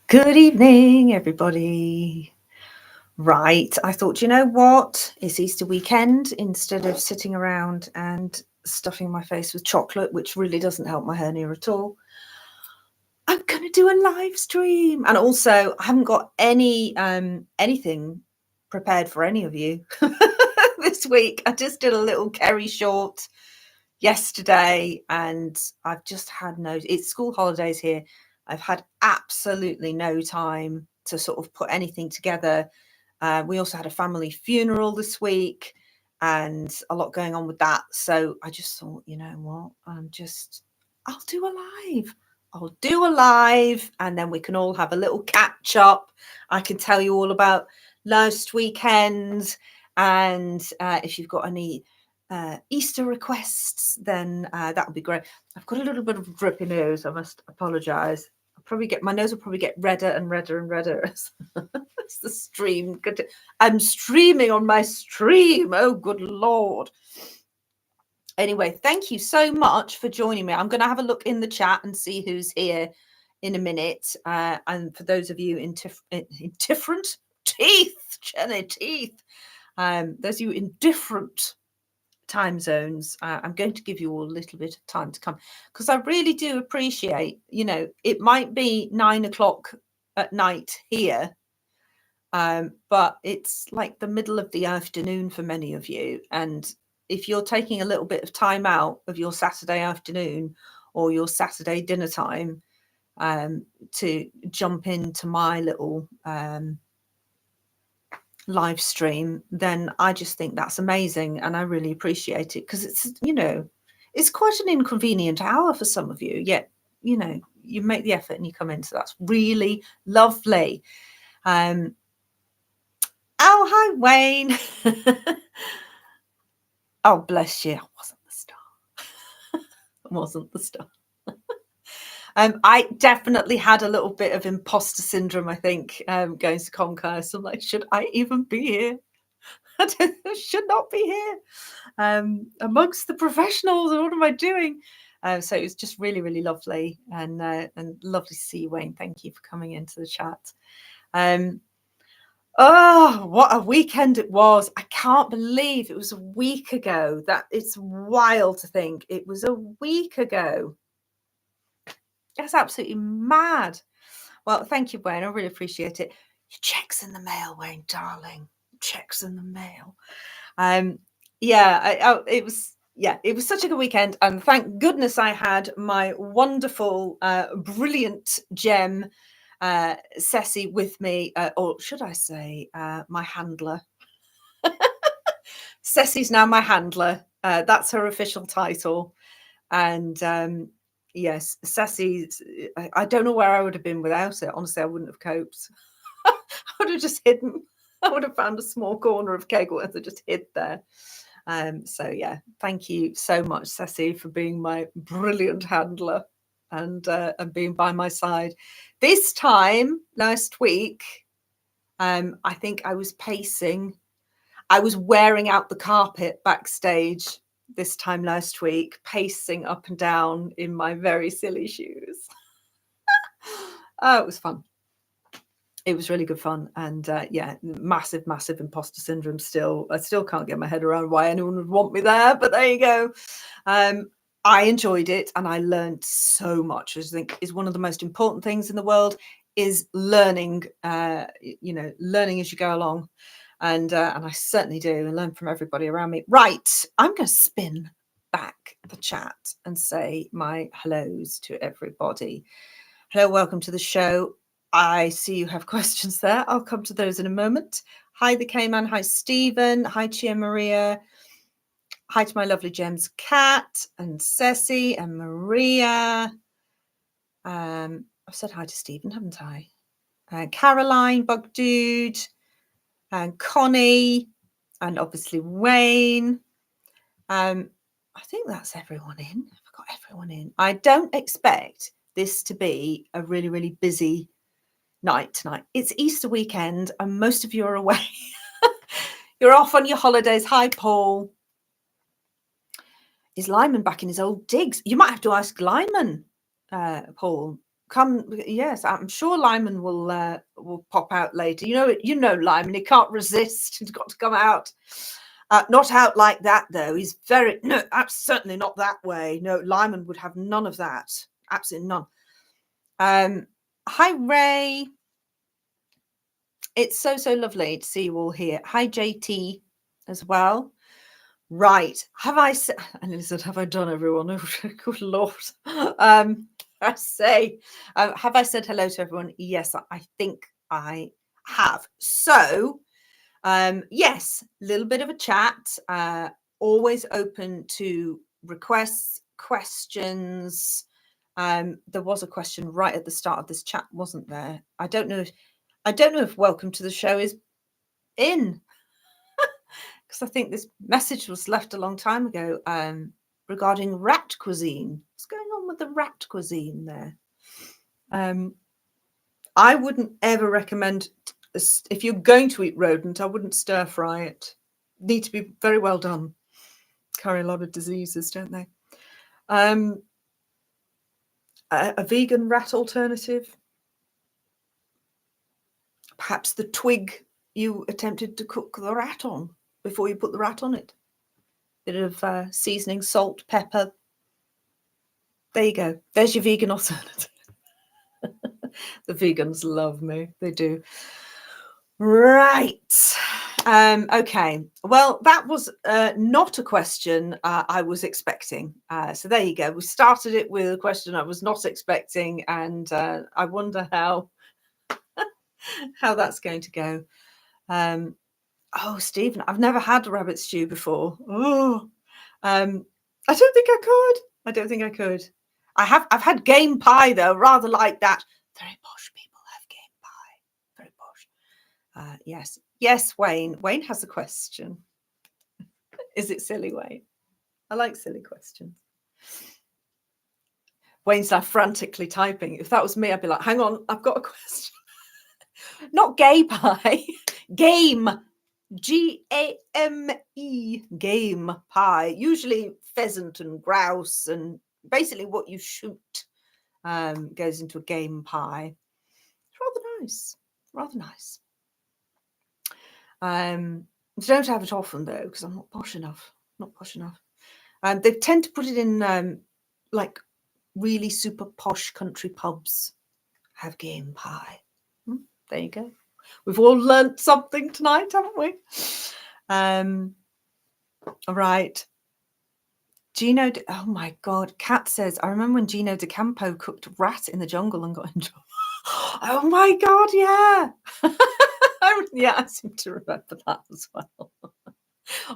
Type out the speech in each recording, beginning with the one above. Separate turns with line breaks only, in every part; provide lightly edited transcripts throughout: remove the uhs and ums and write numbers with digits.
Good evening, everybody. Right, I thought, you know what? It's Easter weekend. Instead of sitting around and stuffing my face with chocolate, which really doesn't help my hernia at all, I'm going to do a live stream. And also, I haven't got anything prepared for any of you this week. I just did a little Kerry short yesterday, and I've just had it's school holidays here. I've had absolutely no time to sort of put anything together. We also had a family funeral this week and a lot going on with that. So I just thought, you know what, I'll do a live. I'll do a live and then we can all have a little catch up. I can tell you all about last weekend. And if you've got any Easter requests, then that would be great. I've got a little bit of a drippy nose. I must apologise. My nose will probably get redder and redder and redder as the stream. I'm streaming on my stream. Oh, good Lord. Anyway, thank you so much for joining me. I'm going to have a look in the chat and see who's here in a minute. And for those of you in different teeth, Jenny, teeth, those of you in different time zones, I'm going to give you all a little bit of time to come, because I really do appreciate, it might be 9 o'clock at night here, but it's like the middle of the afternoon for many of you. And if you're taking a little bit of time out of your Saturday afternoon or your Saturday dinner time to jump into my little live stream, then I just think that's amazing, and I really appreciate it, because it's quite an inconvenient hour for some of you, yet you make the effort and you come in, so that's really lovely. Oh, hi Wayne. Oh, bless you. I wasn't the star. I definitely had a little bit of imposter syndrome, I think, going to Comcast. I'm like, should I even be here? I should not be here amongst the professionals. What am I doing? So it was just really, really lovely, and lovely to see you, Wayne. Thank you for coming into the chat. Oh, what a weekend it was. I can't believe it was a week ago. That it's wild to think it was a week ago. That's absolutely mad. Well, thank you, Wayne. I really appreciate it. Your check's in the mail, Wayne, darling. Check's in the mail. It was such a good weekend, and thank goodness I had my wonderful, brilliant gem, Ceci, with me, or should I say, my handler. Ceci's now my handler. That's her official title, and yes, Ceci. I don't know where I would have been without it. Honestly, I wouldn't have coped. I would have just hidden. I would have found a small corner of Kegworth and just hid there. So yeah, thank you so much, Ceci, for being my brilliant handler and being by my side. This time last week, I think I was pacing. I was wearing out the carpet backstage this time last week, pacing up and down in my very silly shoes. Oh, it was fun. It was really good fun, and massive imposter syndrome still. I still can't get my head around why anyone would want me there, but there you go. I enjoyed it, and I learned so much. I think is one of the most important things in the world is learning. Learning as you go along, and I certainly do, and learn from everybody around me. Right, I'm going to spin back the chat and say my hellos to everybody. Hello, welcome to the show. I see you have questions there. I'll come to those in a moment. Hi, the K-Man. Hi, Stephen. Hi, Chia Maria. Hi to my lovely Gems Cat and Ceci and Maria. I've said hi to Stephen, haven't I? Caroline, Bug Dude, and Connie, and obviously Wayne. I think that's everyone in. I've got everyone in. I don't expect this to be a really, really busy night tonight. It's Easter weekend and most of you are away. You're off on your holidays. Hi, Paul. Is Lyman back in his old digs? You might have to ask Lyman, Paul. come. Yes, I'm sure Lyman will pop out later. You know Lyman. He can't resist. He's got to come out. Not out like that though. He's very no. Certainly not that way. No, Lyman would have none of that. Absolutely none. Hi Ray. It's so lovely to see you all here. Hi JT as well. Right. Have I said, and he said, have I done everyone? Oh, good Lord. I say, have I said hello to everyone? Yes, I think I have. So, yes, a little bit of a chat, always open to requests, questions. There was a question right at the start of this chat, wasn't there? I don't know if welcome to the show is in, because I think this message was left a long time ago regarding rat cuisine. What's going on with the rat cuisine there? I wouldn't ever recommend, if you're going to eat rodent, I wouldn't stir fry it. Need to be very well done. Carry a lot of diseases, don't they? A vegan rat alternative. Perhaps the twig you attempted to cook the rat on before you put the rat on it. Bit of seasoning, salt, pepper. There you go. There's your vegan alternative. The vegans love me. They do. Right. Okay. Well, that was not a question I was expecting. So there you go. We started it with a question I was not expecting, and I wonder how that's going to go. Oh, Stephen, I've never had rabbit stew before. Oh, I don't think I could. I've had game pie though, rather like that. Very posh people have game pie. Very posh. Yes, Wayne. Wayne has a question. Is it silly, Wayne? I like silly questions. Wayne's now frantically typing. If that was me, I'd be like, hang on, I've got a question. Not gay pie, game. G-A-M-E, game pie. Usually pheasant and grouse, and basically what you shoot goes into a game pie. It's rather nice. Don't have it often though, because I'm not posh enough. They tend to put it in like really super posh country pubs. Have game pie. There you go. We've all learnt something tonight, haven't we? All right. Gino, oh my God. Kat says, I remember when Gino DeCampo cooked rat in the jungle and got in trouble. Oh my God, yeah. Yeah, I seem to remember that as well.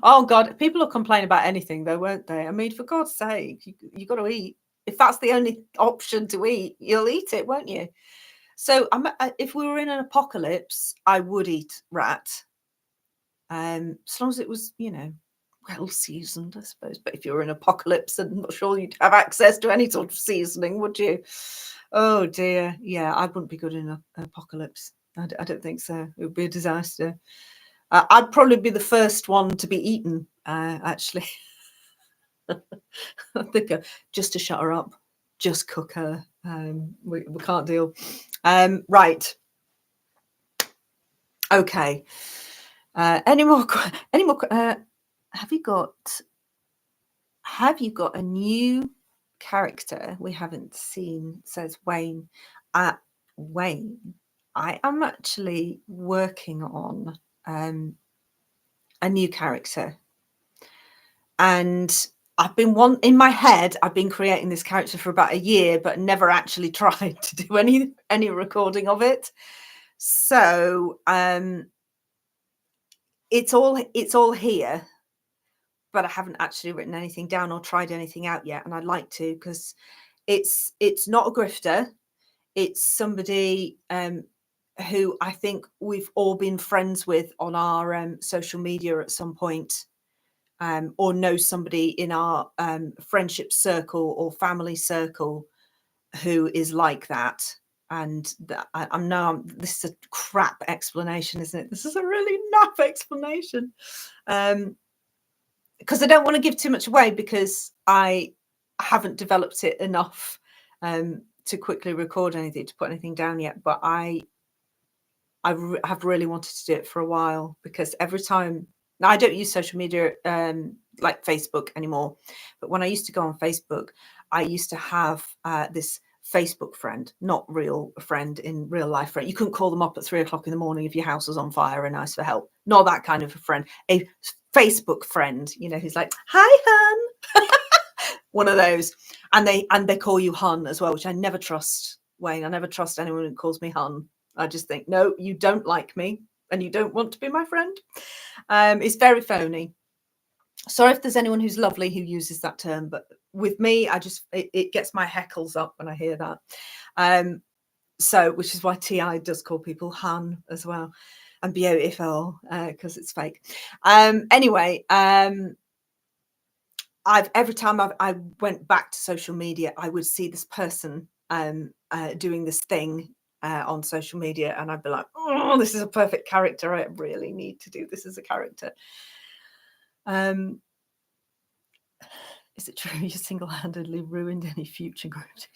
Oh God, people will complain about anything though, won't they? I mean, for God's sake, you got to eat. If that's the only option to eat, you'll eat it, won't you? So if we were in an apocalypse, I would eat rat. As long as it was, well seasoned, I suppose. But if you're in apocalypse, I'm not sure you'd have access to any sort of seasoning, would you? Oh dear. Yeah, I wouldn't be good in an apocalypse. I don't think so. It would be a disaster. I'd probably be the first one to be eaten, actually. I think just to shut her up, just cook her. We can't deal. Right. Okay. Any more? Have you got a new character we haven't seen? Says Wayne. Wayne, I am actually working on a new character, and I've been in my head. I've been creating this character for about a year, but never actually tried to do any recording of it. So it's all here, but I haven't actually written anything down or tried anything out yet, and I'd like to, because it's not a grifter. It's somebody who I think we've all been friends with on our social media at some point, or know somebody in our friendship circle or family circle who is like that. And this is a crap explanation, isn't it? This is a really naff explanation. Because I don't want to give too much away, because I haven't developed it enough to to quickly record anything, to put anything down yet, but I have really wanted to do it for a while, because every time, now I don't use social media like Facebook anymore, but when I used to go on Facebook, I used to have this Facebook friend, not real friend in real life friend. You couldn't call them up at 3 o'clock in the morning if your house was on fire and ask for help. Not that kind of a friend. A Facebook friend, you know, who's like, "Hi, hun." One of those. And they call you hun as well, which I never trust, Wayne. I never trust anyone who calls me hun. I just think, no, you don't like me and you don't want to be my friend. It's very phony. Sorry if there's anyone who's lovely who uses that term, but with me, it gets my heckles up when I hear that. So, which is why TI does call people hun as well, and beautiful, because it's fake. Anyway, every time I went back to social media, I would see this person doing this thing on social media, and I'd be like, "Oh, this is a perfect character. I really need to do this as a character." Is it true you single-handedly ruined any future groups?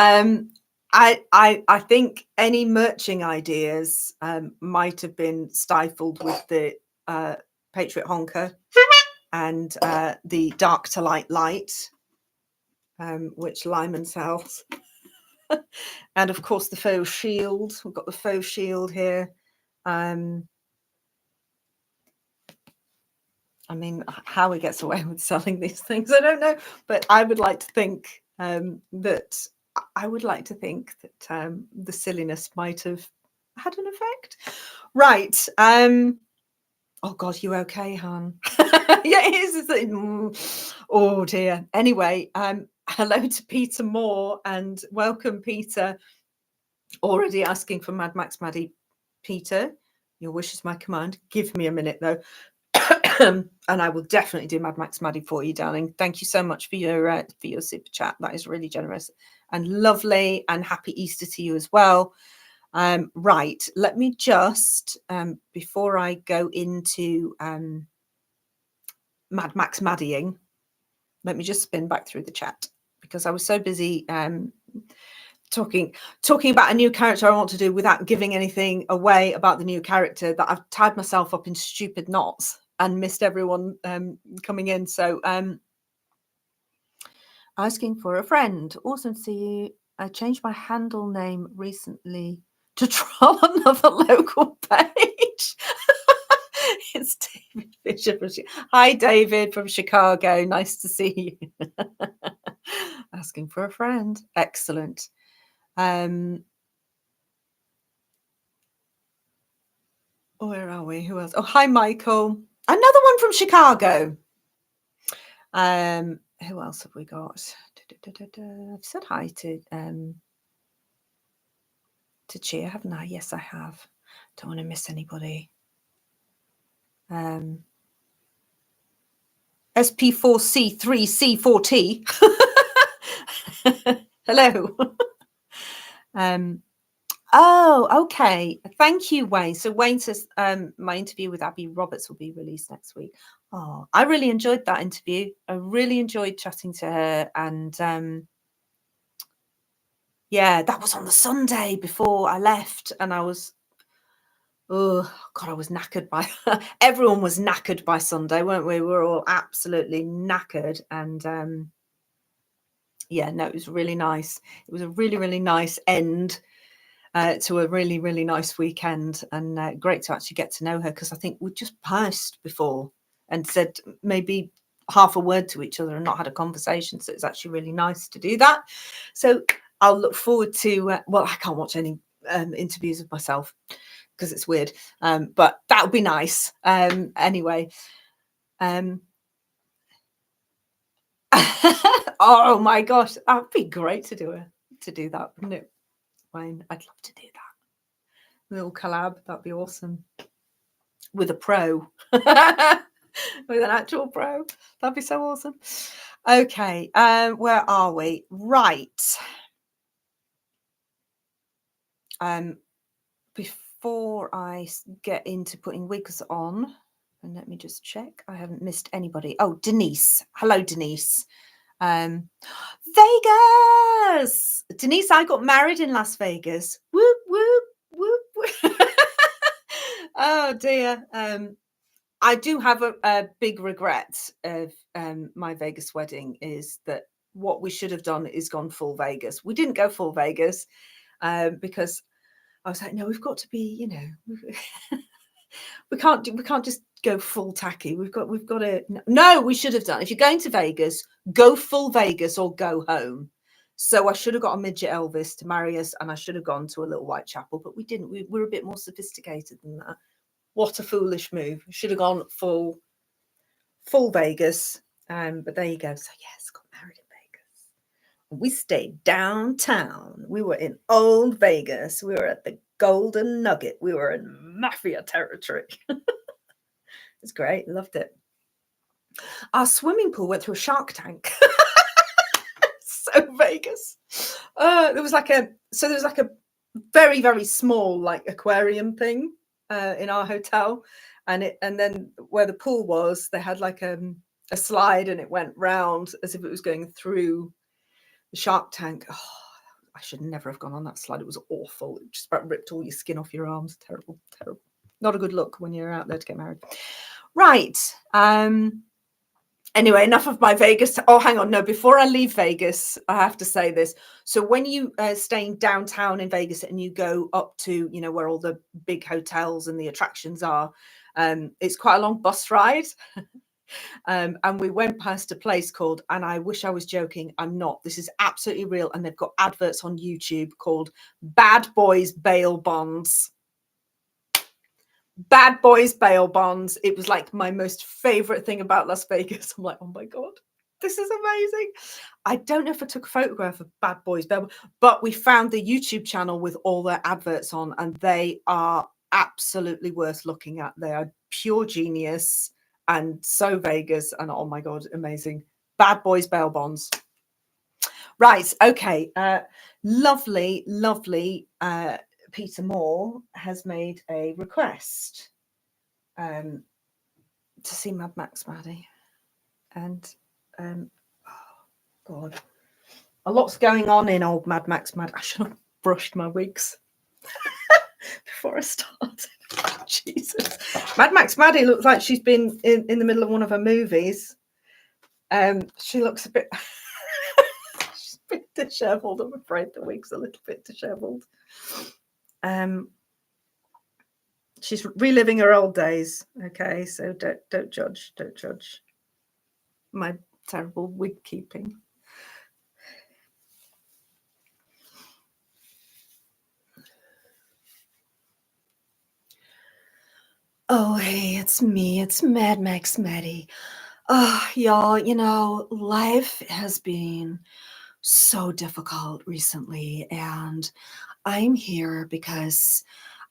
I think any merching ideas might have been stifled with the Patriot Honker and the Dark to Light light, which Lyman sells. And of course the faux shield. We've got the faux shield here. I mean, how he gets away with selling these things, I don't know. But I would like to think that the silliness might have had an effect. Right. Oh God, you okay, hon? Yeah, it is. Oh dear. Anyway, hello to Peter Moore, and welcome, Peter. Already asking for Mad Max Maddie. Peter, your wish is my command. Give me a minute though. And I will definitely do Mad Max Maddie for you, darling. Thank you so much for your super chat. That is really generous and lovely, and happy Easter to you as well. Right, let me just before I go into Mad Max Maddieing, let me just spin back through the chat, because I was so busy talking about a new character I want to do without giving anything away about the new character, that I've tied myself up in stupid knots and missed everyone coming in. So asking for a friend. Awesome to see you. I changed my handle name recently to troll another local page. It's David Fisher from Hi, David from Chicago. Nice to see you. Asking for a friend. Excellent. Where are we? Who else? Oh, hi, Michael. Another one from Chicago. Who else have we got? I've said hi to Cheer, haven't I? Yes, I have. Don't want to miss anybody. SP4C3C4T. Hello. Oh, okay. Thank you, Wayne. So Wayne says my interview with Abby Roberts will be released next week. Oh, I really enjoyed that interview. I really enjoyed chatting to her. And yeah, that was on the Sunday before I left. And I was, oh, God, I was knackered by, everyone was knackered by Sunday, weren't we? We were all absolutely knackered. And yeah, no, it was really nice. It was a really, really nice end to a really, really nice weekend, and great to actually get to know her, because I think we just passed before and said maybe half a word to each other and not had a conversation. So it's actually really nice to do that. So I'll look forward to, well, I can't watch any interviews of myself because it's weird, but that would be nice. Anyway. Oh my gosh, that'd be great to do that, wouldn't it, Wayne? I'd love to do that. A little collab, that'd be awesome. With a pro. With an actual pro. That'd be so awesome. Okay, where are we? Right. Before I get into putting wigs on, and let me just check, I haven't missed anybody. Oh, Denise. Hello, Denise. Vegas. Denise, I got married in Las Vegas. Whoop, whoop, whoop, whoop. Oh dear. I do have a big regret of my Vegas wedding, is that what we should have done is gone full Vegas. We didn't go full Vegas because I was like, no, we've got to be, you know, we can't just go full tacky. We've got to. No, we should have done. If you're going to Vegas, go full Vegas or go home. So I should have got a midget Elvis to marry us, and I should have gone to a little Whitechapel, but we didn't. We were a bit more sophisticated than that. What a foolish move. Should have gone full Vegas. But there you go. So yes, got married in Vegas. We stayed downtown. We were in old Vegas. We were at the Golden Nugget. We were in mafia territory. It's great. Loved it. Our swimming pool went through a shark tank. So Vegas. There was like a very, very small like aquarium thing in our hotel, and then where the pool was, they had like a slide, and it went round as if it was going through the shark tank. Oh, I should never have gone on that slide. It was awful. It just about ripped all your skin off your arms. Terrible, terrible. Not a good look when you're out there to get married. Right. Anyway, enough of my Vegas. Oh, hang on. No, before I leave Vegas, I have to say this. So when you staying downtown in Vegas and you go up to, you know, where all the big hotels and the attractions are, it's quite a long bus ride. And we went past a place called, and I wish I was joking, I'm not, this is absolutely real, and they've got adverts on YouTube called Bad Boys Bail Bonds. Bad Boys Bail Bonds. It was like my most favorite thing about Las Vegas. I'm like, oh my God, this is amazing. I don't know if I took a photograph of Bad Boys Bail, but we found the YouTube channel with all their adverts on, and they are absolutely worth looking at. They are pure genius and so Vegas, and oh my God, amazing. Bad Boys Bail Bonds. Right. Okay. Lovely, lovely. Peter Moore has made a request to see Mad Max Maddie, and oh God, a lot's going on in old Mad Max Maddie. I should have brushed my wigs before I started. Jesus, Mad Max Maddie looks like she's been in the middle of one of her movies. She looks a bit she's a bit disheveled. I'm afraid the wig's a little bit disheveled. She's reliving her old days. Okay, so don't judge my terrible wig keeping. Oh, hey, it's me. It's Mad Max Maddie. Oh, y'all, you know, life has been so difficult recently, and I'm here because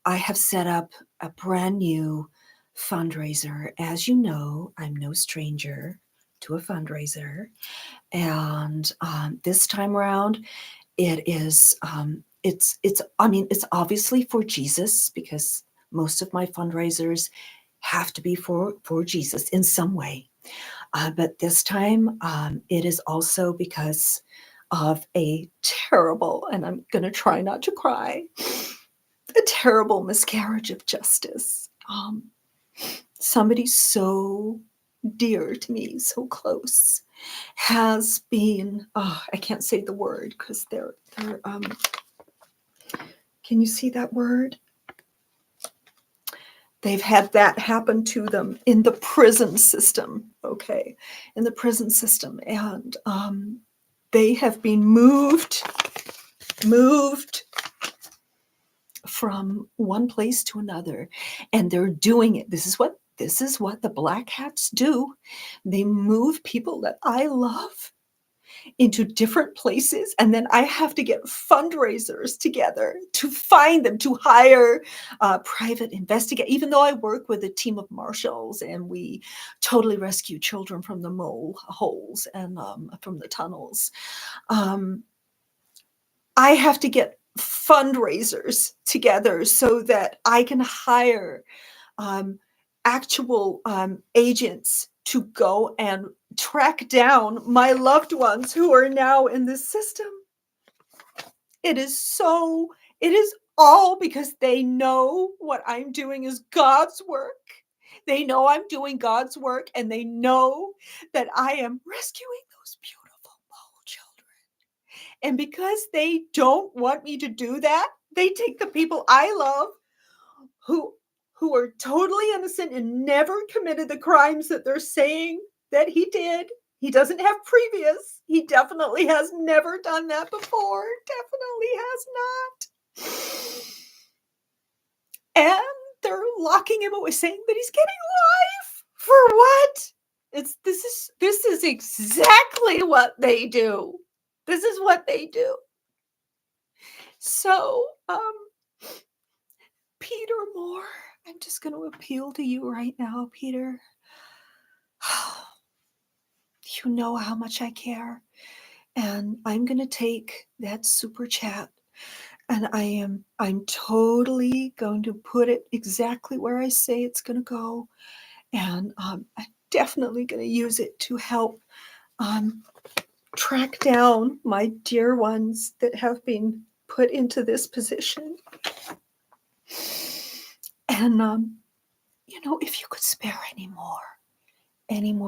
I have set up a brand new fundraiser. As you know, I'm no stranger to a fundraiser. And this time around, it is, it's obviously for Jesus, because most of my fundraisers have to be for Jesus in some way. But this time, it is also because of a terrible, and I'm going to try not to cry, a terrible miscarriage of justice. Somebody so dear to me, so close, has been, I can't say the word because they're can you see that word? They've had that happen to them in the prison system, okay, in the prison system. And they have been moved from one place to another, and they're doing it. This is what the Black Hats do. They move people that I love into different places, and then I have to get fundraisers together to find them, to hire private investigators, even though I work with a team of marshals and we totally rescue children from the mole holes and from the tunnels. I have to get fundraisers together so that I can hire actual agents to go and track down my loved ones who are now in this system. It is all because they know what I'm doing is God's work. They know I'm doing God's work, and they know that I am rescuing those beautiful mole children. And because they don't want me to do that, they take the people I love who are totally innocent and never committed the crimes that they're saying that he did. He doesn't have previous. He definitely has never done that before. Definitely has not. And they're locking him away, saying that he's getting life. For what? This is exactly what they do. This is what they do. So, Peter Moore, I'm just going to appeal to you right now, Peter. You know how much I care. And I'm going to take that super chat, and I'm totally going to put it exactly where I say it's going to go. And I'm definitely going to use it to help track down my dear ones that have been put into this position. And, if you could spare any more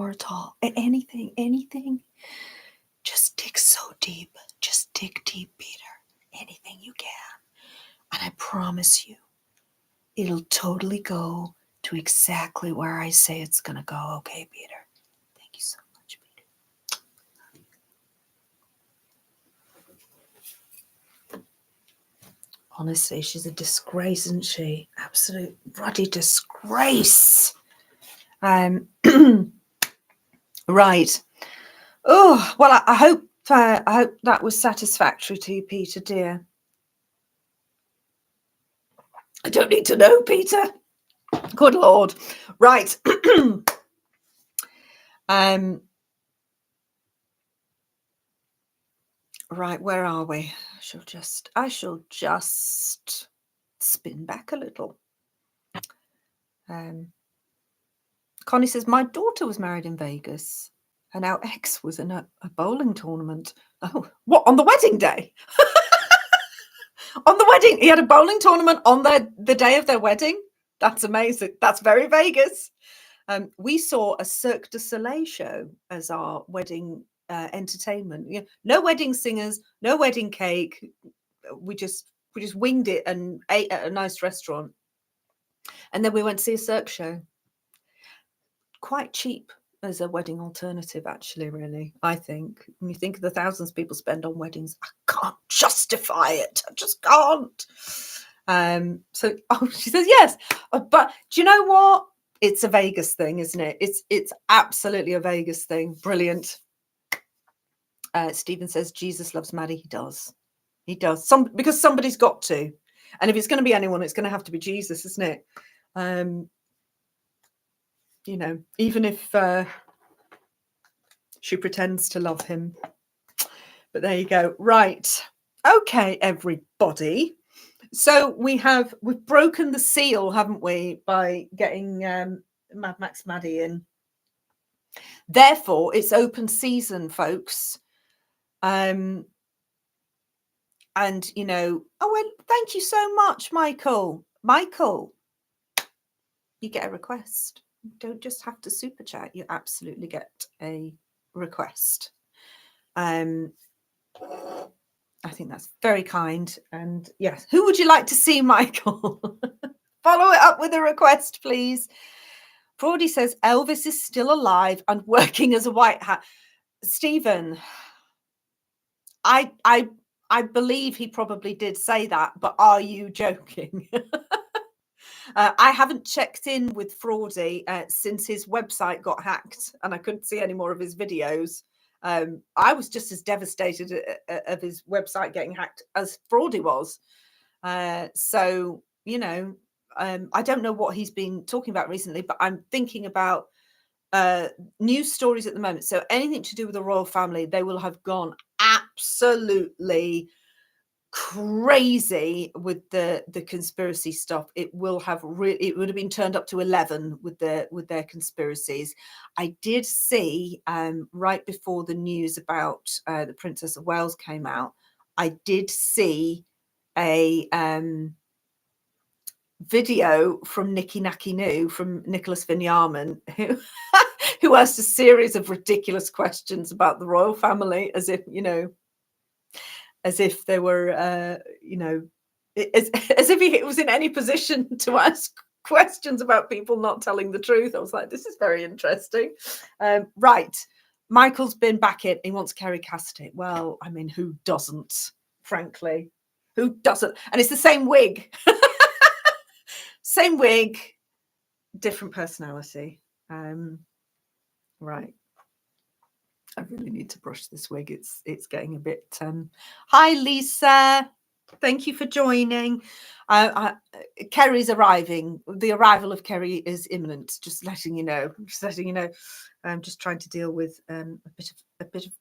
at all, anything, just dig so deep. Just dig deep, Peter. Anything you can. And I promise you, it'll totally go to exactly where I say it's going to go. Okay, Peter? Thank you so much, Peter. Honestly, she's a disgrace, isn't she? Absolute bloody disgrace. Right. Oh, well, I hope that was satisfactory to you, Peter, dear. I don't need to know, Peter. Good Lord. Right. Right, where are we? I shall just spin back a little. Connie says, my daughter was married in Vegas, and our ex was in a bowling tournament. Oh, what, on the wedding day? On the wedding, he had a bowling tournament on the day of their wedding. That's amazing. That's very Vegas. We saw a Cirque du Soleil show as our wedding entertainment. No wedding singers, no wedding cake. We just winged it and ate at a nice restaurant, and then we went to see a Cirque show. Quite cheap as a wedding alternative, actually, really, I think. When you think of the thousands people spend on weddings, I can't justify it. I just can't. So she says yes, but do you know what? It's a Vegas thing, isn't it? It's absolutely a Vegas thing. Brilliant. Stephen says Jesus loves Maddie. He does. Because somebody's got to. And if it's going to be anyone, it's going to have to be Jesus, isn't it? Even if she pretends to love him. But there you go. Right. Okay, everybody. So we've broken the seal, haven't we, by getting Max Maddie in. Therefore, it's open season, folks. And thank you so much, Michael. Michael, you get a request. You don't just have to super chat. You absolutely get a request. I think that's very kind. And yes, who would you like to see, Michael? Follow it up with a request, please. Fraudi says Elvis is still alive and working as a white hat. Stephen, I believe he probably did say that, but are you joking? I haven't checked in with Fraudi since his website got hacked and I couldn't see any more of his videos. I was just as devastated of his website getting hacked as Fraudi was. So, I don't know what he's been talking about recently, but I'm thinking about news stories at the moment. So anything to do with the royal family, they will have gone absolutely crazy with the conspiracy stuff. It would have been turned up to 11 with their conspiracies. I did see right before the news about the Princess of Wales came out, I did see a video from Nicky Nacky Noo, from Nicholas Vinyaman, who asked a series of ridiculous questions about the royal family, as if, you know, as if they were, you know, as if he was in any position to ask questions about people not telling the truth. I was like, this is very interesting. Right. Michael's been back in. He wants Kerry Cassidy. Well, I mean, who doesn't, frankly? Who doesn't? And it's the same wig. Same wig, different personality. Right. I really need to brush this wig. It's getting a bit. Hi, Lisa. Thank you for joining. Kerry's arriving. The arrival of Kerry is imminent. Just letting you know. Just letting you know. I'm just trying to deal with a bit of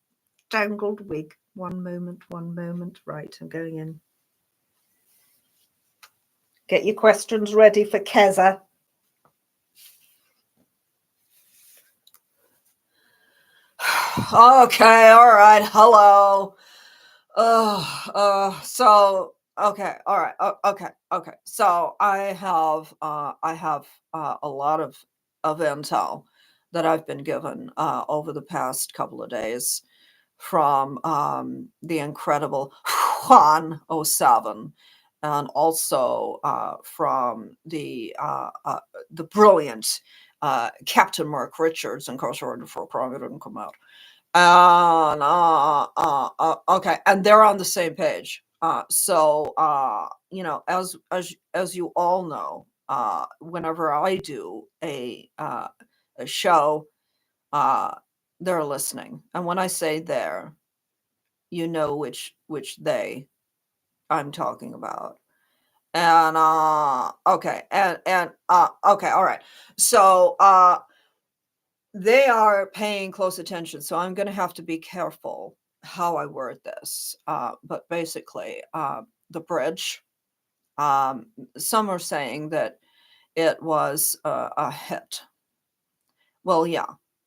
tangled wig. One moment. Right, I'm going in. Get your questions ready for Keza. Okay, all right. Hello. So okay, all right. Okay. So I have a lot of intel that I've been given over the past couple of days from the incredible Juan 07, and also from the brilliant Captain Mark Richards, incarcerated for a crime that didn't come out. Okay, and they're on the same page. So you know, as you all know, whenever I do a show, they're listening, and when I say they're, you know which they I'm talking about. And okay, and okay, all right. So they are paying close attention, so I'm going to have to be careful how I word this. But basically, the bridge, some are saying that it was a hit. Well, yeah,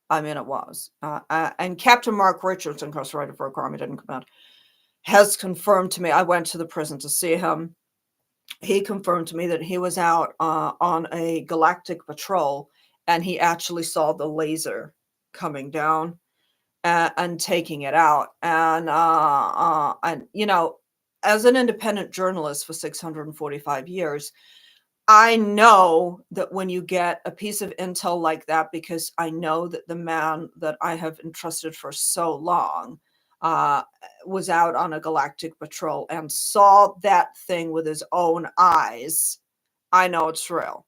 I mean, it was. And Captain Mark Richards, incarcerated for a crime he didn't come out, has confirmed to me. I went to the prison to see him. He confirmed to me that he was out on a galactic patrol, and he actually saw the laser coming down and taking it out. And you know, as an independent journalist for 645 years, I know that when you get a piece of intel like that, because I know that the man that I have entrusted for so long was out on a galactic patrol and saw that thing with his own eyes, I know it's real.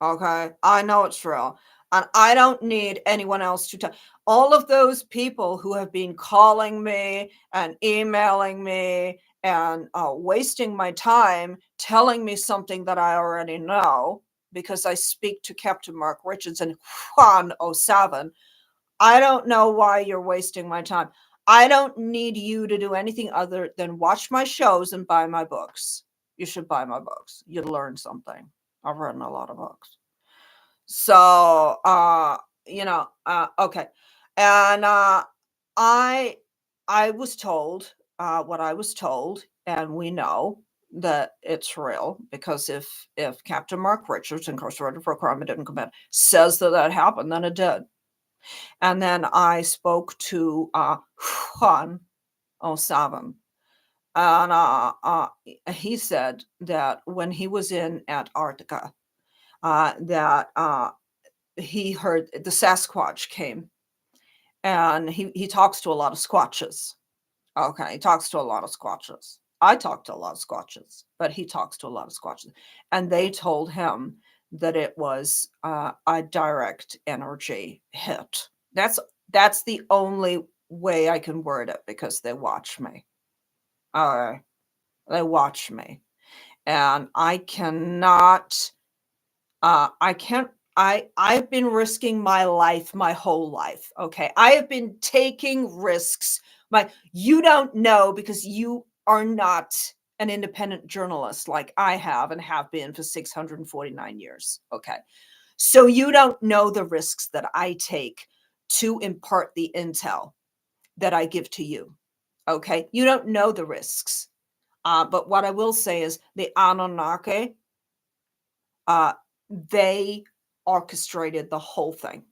Okay, I know it's real. And I don't need anyone else to tell. All of those people who have been calling me and emailing me and wasting my time telling me something that I already know, because I speak to Captain Mark Richards and Juan 07. I don't know why you're wasting my time. I don't need you to do anything other than watch my shows and buy my books. You should buy my books. You'd learn something. I've written a lot of books. So, you know, okay. And I was told what I was told, and we know that it's real, because if Captain Mark Richards, incarcerated for a crime it didn't commit, says that happened, then it did. And then I spoke to Juan 07, and he said that when he was in Antarctica, that he heard the Sasquatch came, and he talks to a lot of squatches. Okay, he talks to a lot of squatches. I talk to a lot of squatches, but he talks to a lot of squatches, and they told him that it was a direct energy hit. That's the only way I can word it, because they watch me. They watch me, and I cannot. I've been risking my life my whole life. Okay. I have been taking risks. You don't know, because you are not an independent journalist like I have and have been for 649 years. Okay. So you don't know the risks that I take to impart the intel that I give to you. Okay. You don't know the risks. But what I will say is the Anunnaki, they orchestrated the whole thing.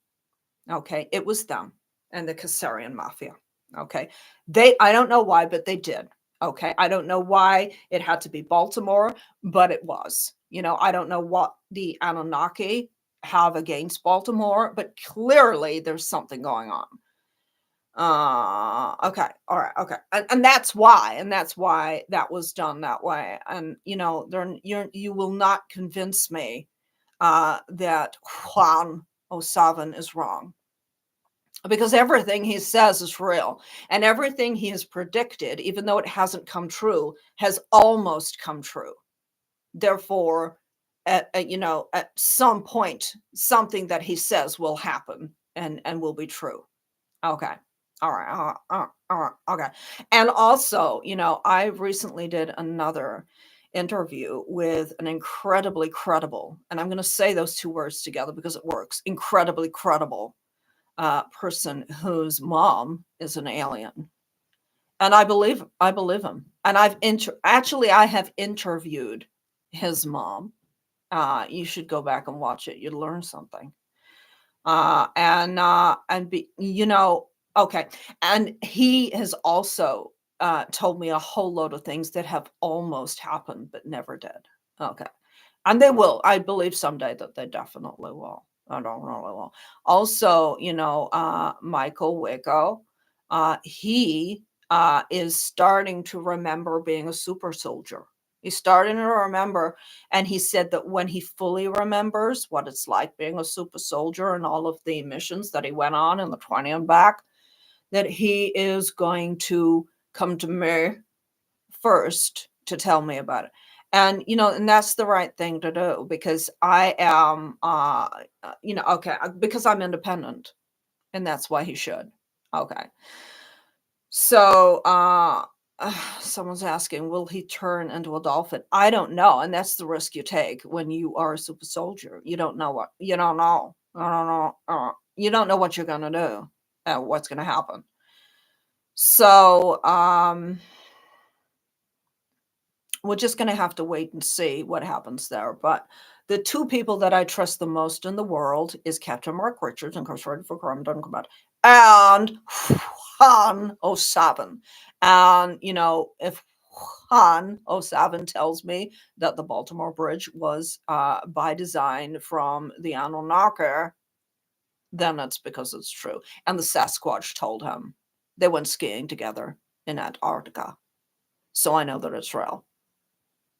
Okay. It was them and the Caesarian mafia. Okay. I don't know why, but they did. Okay. I don't know why it had to be Baltimore, but it was. I don't know what the Anunnaki have against Baltimore, but clearly there's something going on. Okay. All right. Okay. And that's why that was done that way. And you will not convince me that Juan O'Savin is wrong, because everything he says is real, and everything he has predicted, even though it hasn't come true, has almost come true. Therefore, at some point, something that he says will happen and will be true. Okay. All right. All right. Okay. And also, I recently did another interview with an incredibly credible, and I'm going to say those two words together because it works, incredibly credible person whose mom is an alien. And I believe him. And I have interviewed his mom. You should go back and watch it. You'd learn something. Okay. And he has also told me a whole load of things that have almost happened, but never did. Okay. And they will. I believe someday that they definitely will. I don't really will. Also, Michael Wico, he is starting to remember being a super soldier. He's starting to remember, and he said that when he fully remembers what it's like being a super soldier and all of the missions that he went on in the 20 and back, that he is going to come to me first to tell me about it. And and that's the right thing to do, because I am because I'm independent, and that's why he should. Okay. So someone's asking, will he turn into a dolphin? I don't know, and that's the risk you take when you are a super soldier. You don't know what you don't know. I don't know. You don't know what you're gonna do and what's gonna happen. So we're just going to have to wait and see what happens there. But the two people that I trust the most in the world is Captain Mark Richards, incarcerated for crime done combat, and Juan O'Savin. And, if Juan O'Savin tells me that the Baltimore Bridge was by design from the Anunnaki, then it's because it's true. And the Sasquatch told him. They went skiing together in Antarctica. So I know that it's real.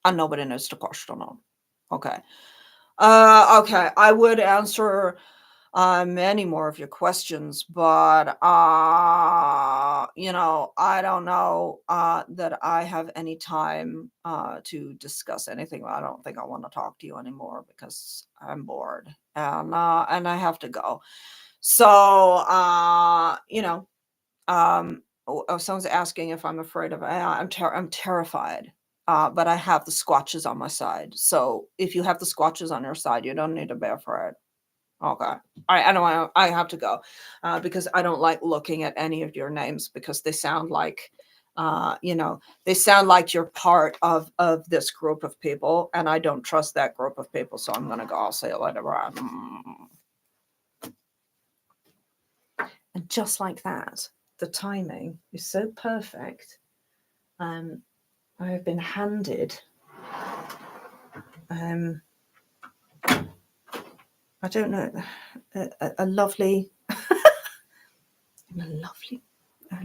And nobody knows to question on. Okay. Okay. I would answer many more of your questions, but I don't know that I have any time to discuss anything. I don't think I want to talk to you anymore because I'm bored and I have to go. So someone's asking if I'm afraid of. I'm terrified. But I have the squatches on my side. So if you have the squatches on your side, you don't need to be afraid. Okay. I know I have to go because I don't like looking at any of your names because they sound like, they sound like you're part of this group of people, and I don't trust that group of people. So I'm going to go. I'll say it later. And just like that, the timing is so perfect. I have been handed I don't know, a lovely glass. I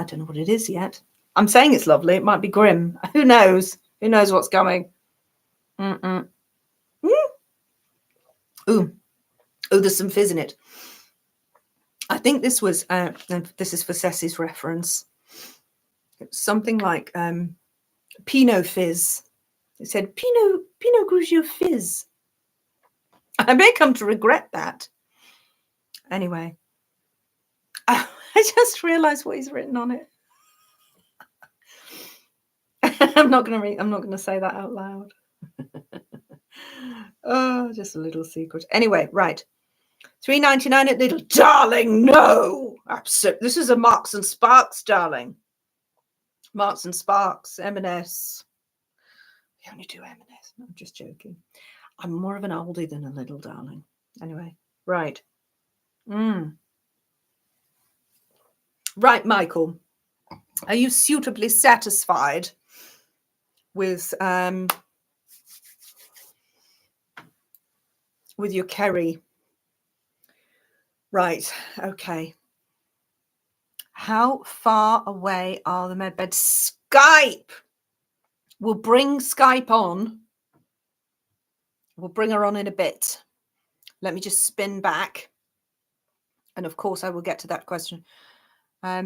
don't know what it is yet. I'm saying it's lovely. It might be grim. Who knows? Who knows what's coming? Ooh, there's some fizz in it. I think this was. This is for Ceci's reference. Something like Pinot Fizz. It said Pinot Grigio Fizz. I may come to regret that. Anyway, I just realized what he's written on it. I'm not going to say that out loud. Oh, just a little secret. Anyway, right. $3.99 at Lidl. Darling, no. Absolutely. This is a Marks and Sparks, darling. Marks and Sparks, M&S. We only do M&S. No, I'm just joking. I'm more of an oldie than a Lidl, darling. Anyway, right. Right, Michael. Are you suitably satisfied with your Kerry? Right, okay. How far away are the medbeds? Skype! We'll bring Skype on. We'll bring her on in a bit. Let me just spin back. And of course, I will get to that question. I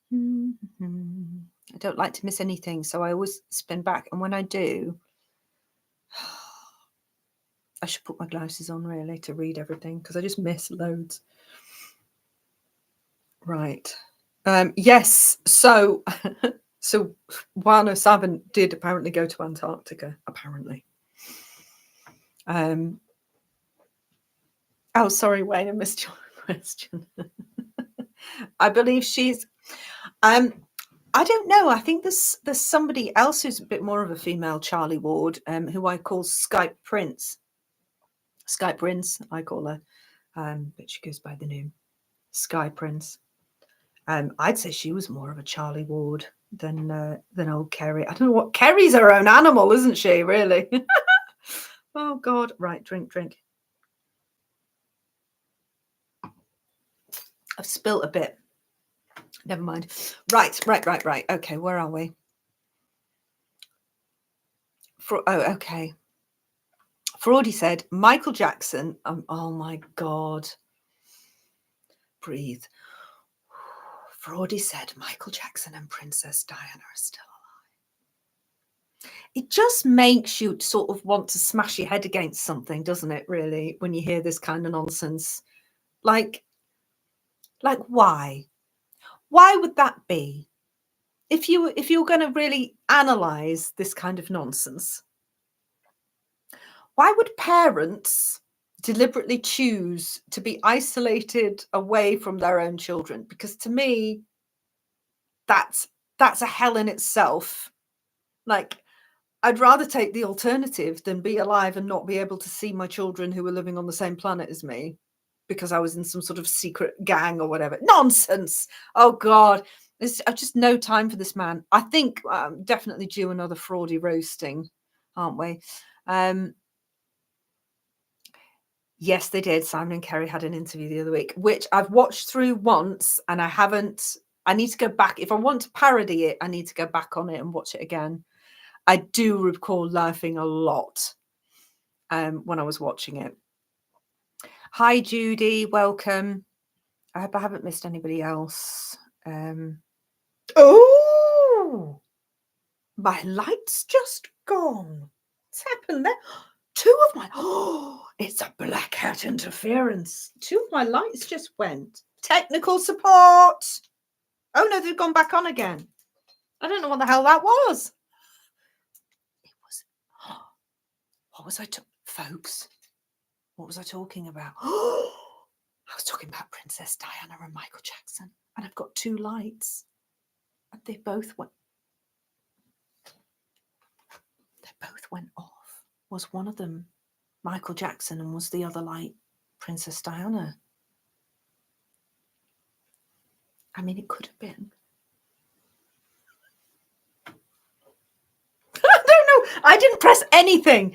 don't like to miss anything, so I always spin back. And when I do, I should put my glasses on really to read everything because I just miss loads. Right. Yes. So Juan O'Savin did apparently go to Antarctica. Apparently. Oh, sorry, Wayne, I missed your question. I believe she's. I don't know. I think there's somebody else who's a bit more of a female Charlie Ward, who I call Skype Prince. Skype Prince, I call her, but she goes by the name Sky Prince. I'd say she was more of a Charlie Ward than old Kerry. I don't know what Kerry's her own animal, isn't she? Really? Oh God! Right, drink. I've spilt a bit. Never mind. Right. Okay, where are we? Okay. Fraudi said Michael Jackson. Oh my God. Breathe. Fraudi said Michael Jackson and Princess Diana are still alive. It just makes you sort of want to smash your head against something, doesn't it, really, when you hear this kind of nonsense? Like why? Why would that be? If you're going to really analyze this kind of nonsense, why would parents deliberately choose to be isolated away from their own children? Because to me, that's a hell in itself. Like, I'd rather take the alternative than be alive and not be able to see my children who are living on the same planet as me because I was in some sort of secret gang or whatever. Nonsense. Oh God. There's just no time for this man. I think definitely due another Fraudi roasting, aren't we? Yes, they did. Simon and Kerry had an interview the other week, which I've watched through once and I haven't. I need to go back. If I want to parody it, I need to go back on it and watch it again. I do recall laughing a lot when I was watching it. Hi, Judy. Welcome. I hope I haven't missed anybody else. Oh, my light's just gone. What's happened there? Two of my... Oh, it's a black hat interference. Two of my lights just went. Technical support. Oh, no, they've gone back on again. I don't know what the hell that was. It was... What was I... Folks, what was I talking about? I was talking about Princess Diana and Michael Jackson. And I've got two lights. And they both went off. Was one of them Michael Jackson and was the other light Princess Diana? I mean, it could have been. I don't know. I didn't press anything.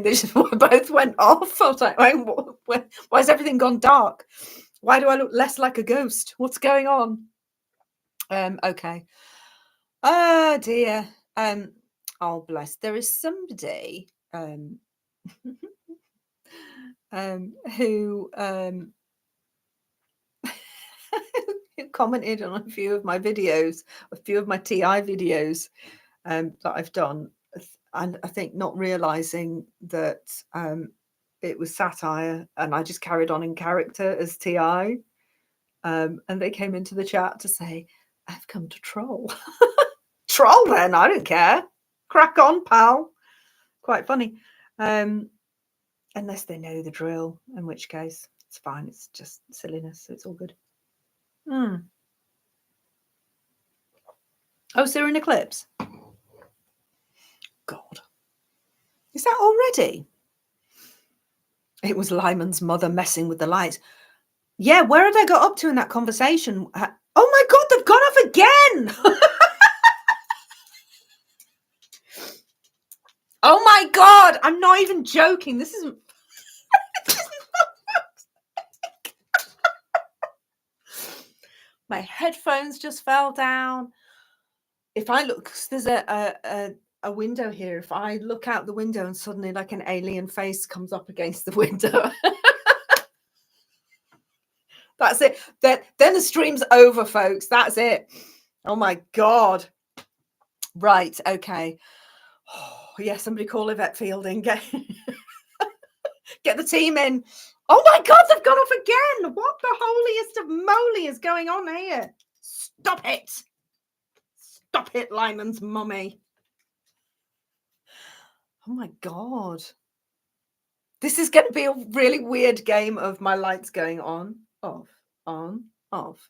They just both went off. I was like, why has everything gone dark? Why do I look less like a ghost? What's going on? Okay. Oh dear. Oh bless. There is somebody who commented on a few of my videos, a few of my TI videos that I've done, and I think not realizing that it was satire, and I just carried on in character as TI, and they came into the chat to say, "I've come to troll." troll then. I don't care. Crack on, pal. Quite funny. Unless they know the drill, in which case it's fine. It's just silliness. So it's all good. Oh, so they're in eclipse? God. Is that already? It was Lyman's mother messing with the lights. Yeah, where had I got up to in that conversation? Oh my God, they've gone off again. Oh my God, I'm not even joking. This isn't. My headphones just fell down. If I look, there's a window here. If I look out the window and suddenly like an alien face comes up against the window. That's it. Then the stream's over, folks. That's it. Oh my God. Right. Okay. Oh, yeah, somebody call Yvette Fielding. Get the team in. Oh my God, they've gone off again. What the holiest of moly is going on here? Stop it. Stop it, Lyman's mummy. Oh my God. This is going to be a really weird game of my lights going on, off, on, off.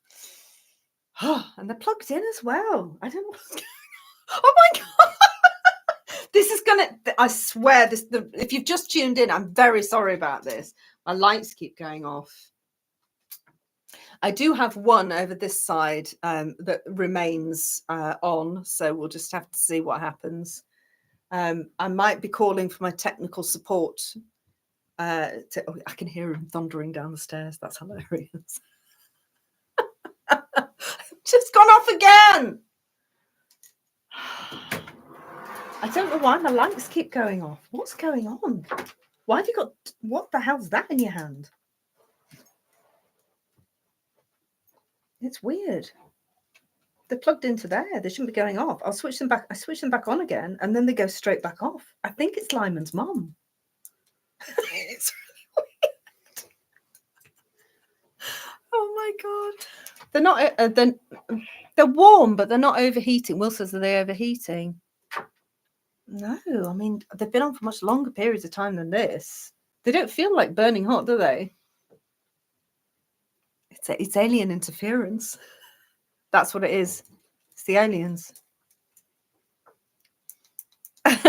And they're plugged in as well. I don't know what's going on. Oh my God. This is going to, I swear, if you've just tuned in, I'm very sorry about this. My lights keep going off. I do have one over this side that remains on, so we'll just have to see what happens. I might be calling for my technical support. I can hear him thundering down the stairs. That's hilarious. Just gone off again. I don't know why my lights keep going off. What's going on? Why have you got, what the hell's that in your hand? It's weird. They're plugged into there. They shouldn't be going off. I'll switch them back. I switch them back on again, and then they go straight back off. I think it's Lyman's mum. It's really weird. Oh my God. They're not, they're warm, but they're not overheating. Will says, are they overheating? No, I mean, they've been on for much longer periods of time than this. They don't feel like burning hot, do they? It's alien interference. That's what it is. It's the aliens.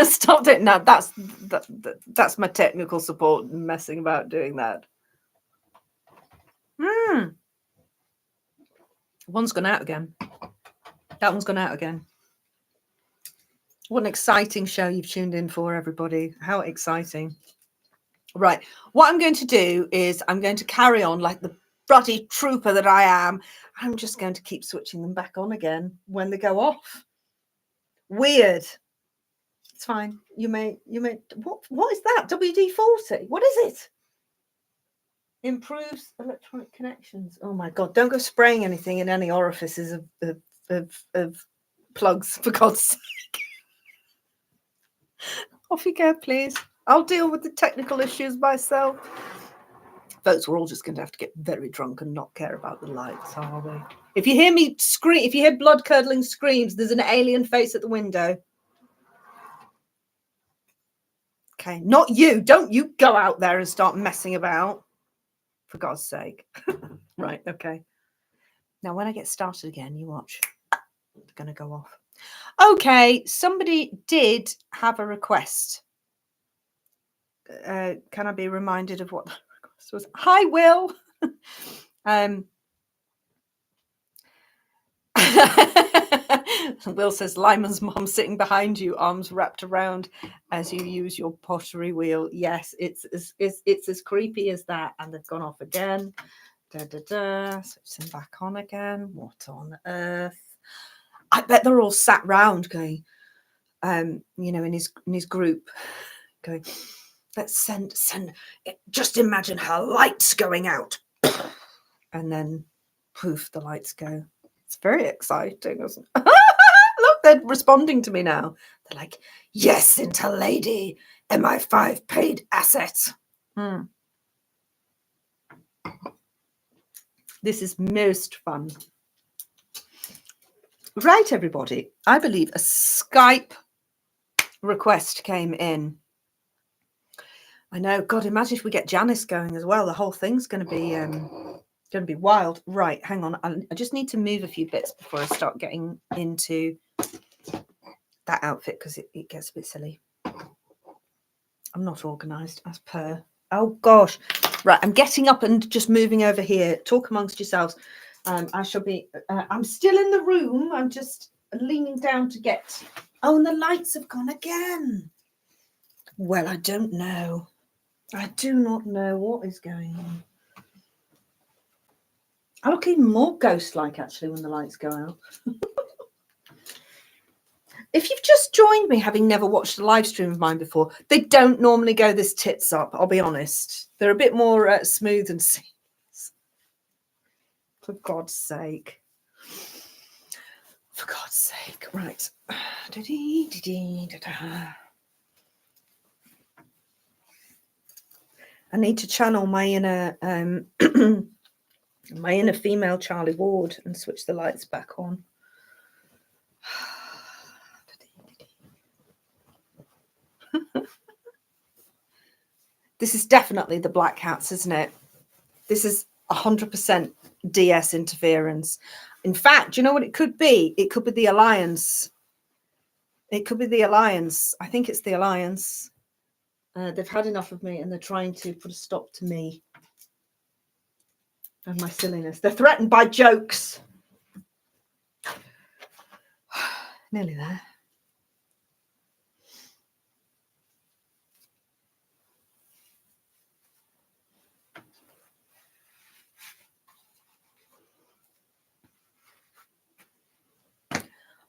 Stop it now. That's my technical support messing about doing that. One's gone out again. That one's gone out again. What an exciting show you've tuned in for, everybody. How exciting. Right. What I'm going to do is I'm going to carry on like the bloody trooper that I am. I'm just going to keep switching them back on again when they go off. Weird. It's fine. You may what is that? WD-40? What is it? Improves electronic connections. Oh my God, don't go spraying anything in any orifices of plugs, for God's sake. Off you go, please. I'll deal with the technical issues myself. Folks, we're all just going to have to get very drunk and not care about the lights, are we? If you hear me scream, if you hear blood-curdling screams, there's an alien face at the window. Okay, not you. Don't you go out there and start messing about. For God's sake. Right, okay. Now, when I get started again, you watch. They're going to go off. Okay, somebody did have a request. Can I be reminded of what the request was? Hi, Will. Will says, Lyman's mum sitting behind you, arms wrapped around as you use your pottery wheel. Yes, it's as creepy as that. And they've gone off again. Switch them back on again. What on earth? I bet they're all sat round going, in his group, going, let's send. Just imagine her lights going out, and then poof, the lights go. It's very exciting, isn't it? Look, they're responding to me now. They're like, yes, into lady, MI5 paid asset. This is most fun. Right, everybody. I believe a Skype request came in. I know. God, imagine if we get Janice going as well. The whole thing's going to be wild. Right, hang on. I just need to move a few bits before I start getting into that outfit because it gets a bit silly. I'm not organised as per. Oh gosh. Right, I'm getting up and just moving over here. Talk amongst yourselves. I shall be. I'm still in the room. I'm just leaning down to get. Oh, and the lights have gone again. Well, I don't know. I do not know what is going on. I look even more ghost-like actually when the lights go out. If you've just joined me, having never watched a live stream of mine before, they don't normally go this tits up, I'll be honest. They're a bit more smooth and seamless. For God's sake. For God's sake. Right. I need to channel my inner my inner female Charlie Ward and switch the lights back on. This is definitely the Black Cats, isn't it? This is 100% DS interference. In fact, do you know what it could be? It could be the Alliance. It could be the Alliance. I think it's the Alliance. They've had enough of me and they're trying to put a stop to me and my silliness. They're threatened by jokes. Nearly there.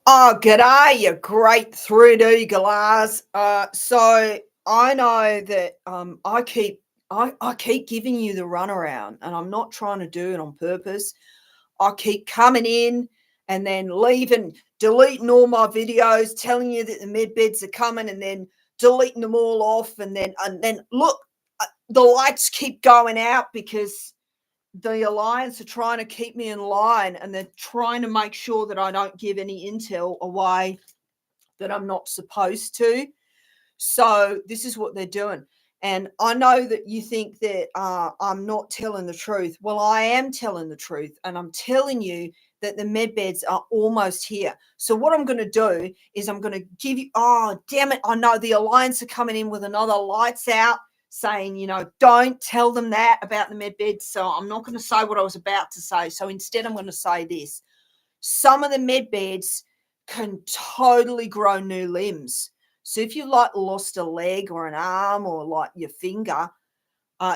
Oh, g'day, you great 3D galahs. So I know that I keep giving you the runaround, and I'm not trying to do it on purpose. I keep coming in and then leaving, deleting all my videos, telling you that the med beds are coming, and then deleting them all off, and then look, the lights keep going out because the Alliance are trying to keep me in line, and they're trying to make sure that I don't give any intel away that I'm not supposed to. So this is what they're doing. And I know that you think that I'm not telling the truth. Well, I am telling the truth, and I'm telling you that the med beds are almost here. So what I'm going to do is I'm going to give you, oh, damn it, I know the Alliance are coming in with another lights out saying, you know, don't tell them that about the med beds. So I'm not going to say what I was about to say. So instead I'm going to say this. Some of the med beds can totally grow new limbs. So if you like lost a leg or an arm or like your finger,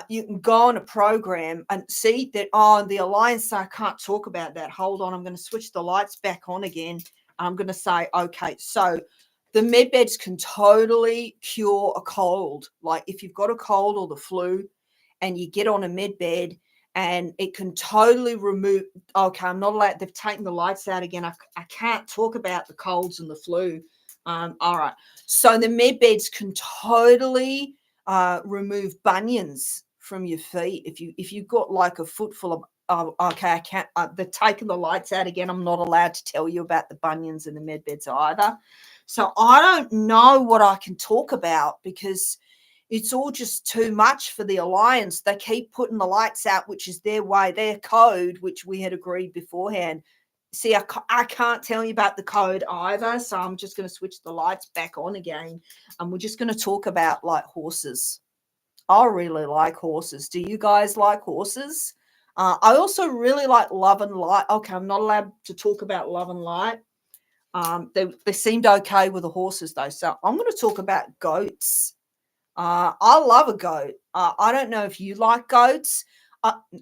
you can go on a program and see that, oh, the Alliance, I can't talk about that. Hold on, I'm going to switch the lights back on again. I'm going to say, okay, so the med beds can totally cure a cold. Like if you've got a cold or the flu and you get on a med bed, and it can totally remove, okay, I'm not allowed, they've taken the lights out again. I can't talk about the colds and the flu. All right. So the med beds can totally remove bunions from your feet. If you've got like a foot full of, okay, I can't, they're taking the lights out again. I'm not allowed to tell you about the bunions and the med beds either. So I don't know what I can talk about because it's all just too much for the Alliance. They keep putting the lights out, which is their way, their code, which we had agreed beforehand. See, I can't tell you about the code either, so I'm just going to switch the lights back on again, and we're just going to talk about, like, horses. I really like horses. Do you guys like horses? I also really like Love and Light. Okay, I'm not allowed to talk about Love and Light. They seemed okay with the horses, though, so I'm going to talk about goats. I love a goat. I don't know if you like goats.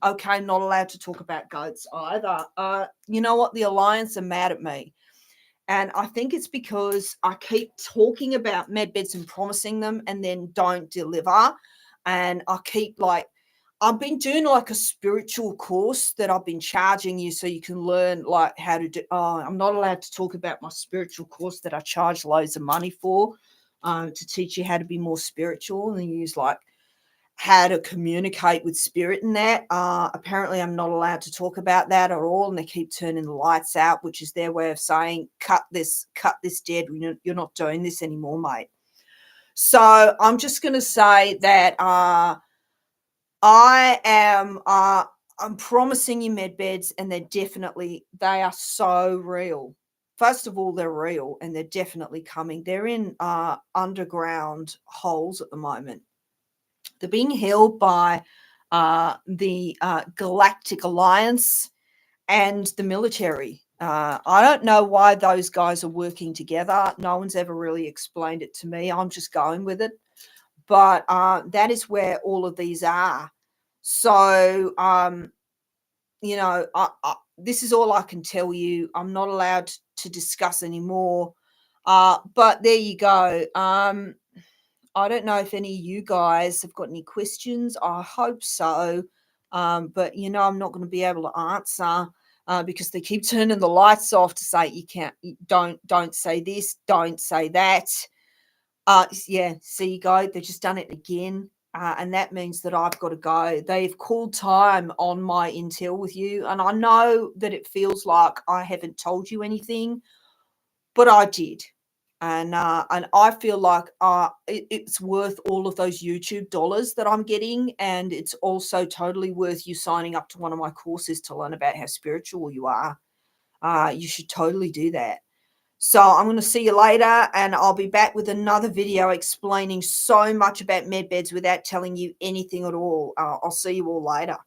Okay, not allowed to talk about goats either. You know what? The Alliance are mad at me. And I think it's because I keep talking about medbeds and promising them and then don't deliver. And I keep I've been doing like a spiritual course that I've been charging you so you can learn like how to do. Oh, I'm not allowed to talk about my spiritual course that I charge loads of money for to teach you how to be more spiritual and use like how to communicate with spirit in that. Apparently I'm not allowed to talk about that at all, and they keep turning the lights out, which is their way of saying cut this dead. You're not doing this anymore, mate. So I'm just going to say that I'm promising you med beds, and they are so real. First of all, they're real, and they're definitely coming. They're in underground holes at the moment. They're being held by the Galactic Alliance and the military. I don't know why those guys are working together. No one's ever really explained it to me. I'm just going with it. But that is where all of these are. So, this is all I can tell you. I'm not allowed to discuss anymore. But there you go. I don't know if any of you guys have got any questions. I hope so. But I'm not going to be able to answer because they keep turning the lights off to say you can't, don't say this, don't say that. Yeah, see you go. They've just done it again. And that means that I've got to go. They've called time on my intel with you. And I know that it feels like I haven't told you anything, but I did. And I feel like it's worth all of those YouTube dollars that I'm getting. And it's also totally worth you signing up to one of my courses to learn about how spiritual you are. You should totally do that. So I'm going to see you later, and I'll be back with another video explaining so much about medbeds without telling you anything at all. I'll see you all later.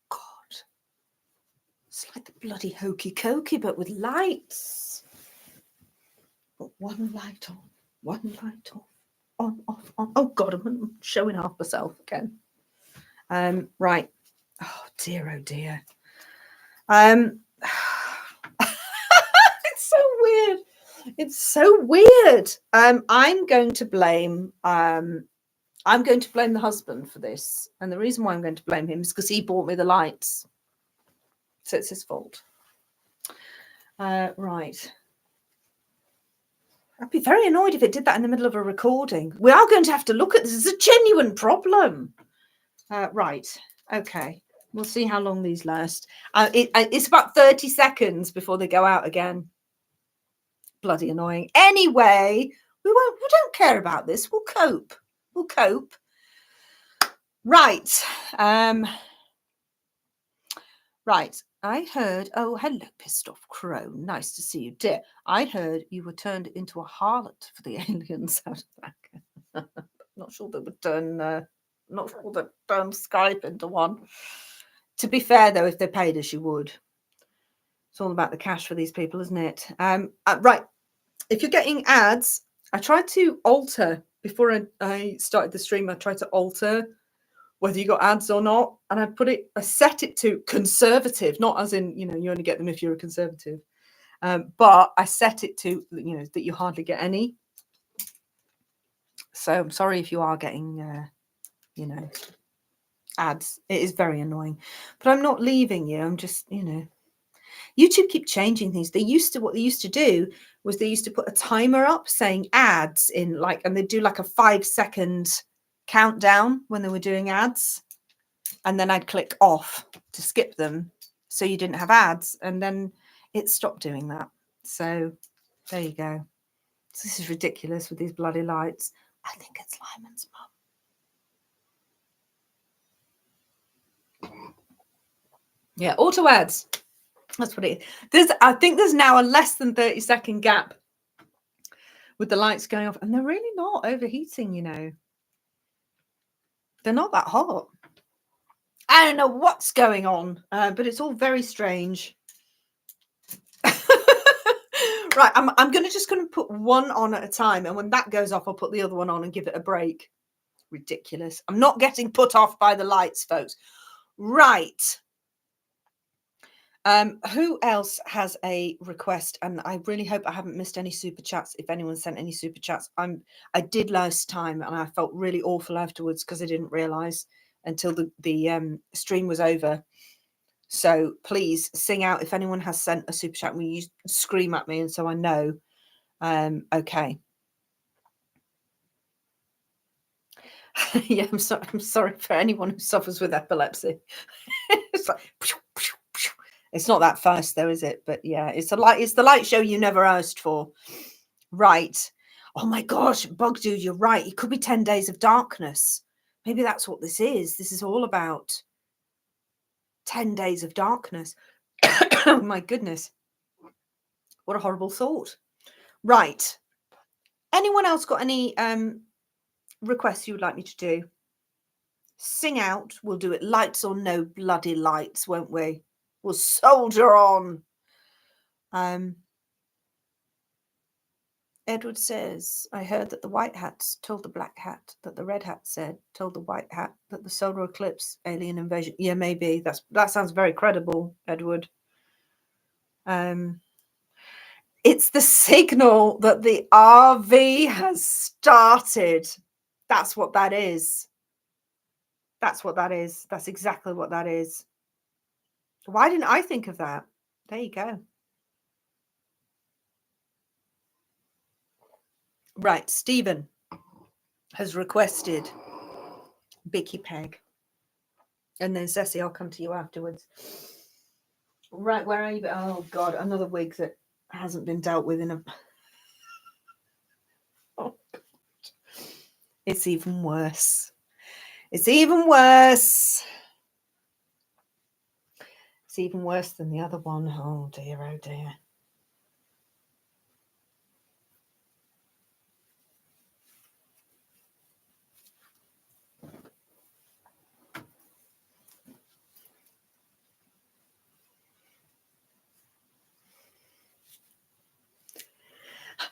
God. It's like the bloody hokey cokey, but with lights. But one light on, one light off, on, off, on. Oh, God, I'm showing off myself again. Right. Oh, dear. It's so weird. It's so weird. I'm going to blame the husband for this. And the reason why I'm going to blame him is because he bought me the lights. So it's his fault. Right. I'd be very annoyed if it did that in the middle of a recording. We are going to have to look at this. It's a genuine problem. Right. Okay. We'll see how long these last. It's about 30 seconds before they go out again. Bloody annoying. Anyway, we don't care about this. We'll cope. Right. Right. I heard, oh, hello, pissed off crow. Nice to see you, dear. I heard you were turned into a harlot for the aliens out of that. Not sure they would turn Skype into one. To be fair, though, if they paid us, you would. It's all about the cash for these people, isn't it? Right. If you're getting ads, I tried to alter before I started the stream. I tried to alter whether you got ads or not, and I set it to conservative, not as in you only get them if you're a conservative, but I set it to that you hardly get any. So I'm sorry if you are getting ads. It is very annoying, but I'm not leaving you. I'm just YouTube keep changing things. What they used to do was they used to put a timer up saying ads in and they'd do like a 5-second countdown when they were doing ads. And then I'd click off to skip them so you didn't have ads. And then it stopped doing that. So there you go. So this is ridiculous with these bloody lights. I think it's Lyman's mum. Yeah, auto ads. That's what it is. I think there's now a less than 30-second gap with the lights going off. And they're really not overheating, They're not that hot. I don't know what's going on, but it's all very strange. Right, I'm going to put one on at a time. And when that goes off, I'll put the other one on and give it a break. Ridiculous. I'm not getting put off by the lights, folks. Right. Who else has a request? And I really hope I haven't missed any super chats. If anyone sent any super chats, I did last time, and I felt really awful afterwards because I didn't realize until the stream was over. So please sing out if anyone has sent a super chat. Will you scream at me, and so I know? Okay. Yeah, I'm sorry for anyone who suffers with epilepsy. It's like, it's not that fast though, is it? But yeah, it's the light show you never asked for. Right. Oh my gosh, Bug Dude, you're right. It could be 10 days of darkness. Maybe that's what this is. This is all about 10 days of darkness. Oh my goodness. What a horrible thought. Right. Anyone else got any requests you would like me to do? Sing out. We'll do it lights or no bloody lights, won't we? We'll soldier on. Edward says, I heard that the white hats told the black hat that the red hat said told the white hat that the solar eclipse alien invasion. Yeah, maybe that sounds very credible, Edward. It's the signal that the RV has started. That's what that is. That's what that is. That's exactly what that is. Why didn't I think of that? There you go. Right, Stephen has requested Bicky Peg. And then Ceci, I'll come to you afterwards. Right, where are you? Oh God, another wig that hasn't been dealt with in a... Oh God. It's even worse. It's even worse. It's even worse than the other one. Oh dear, oh dear.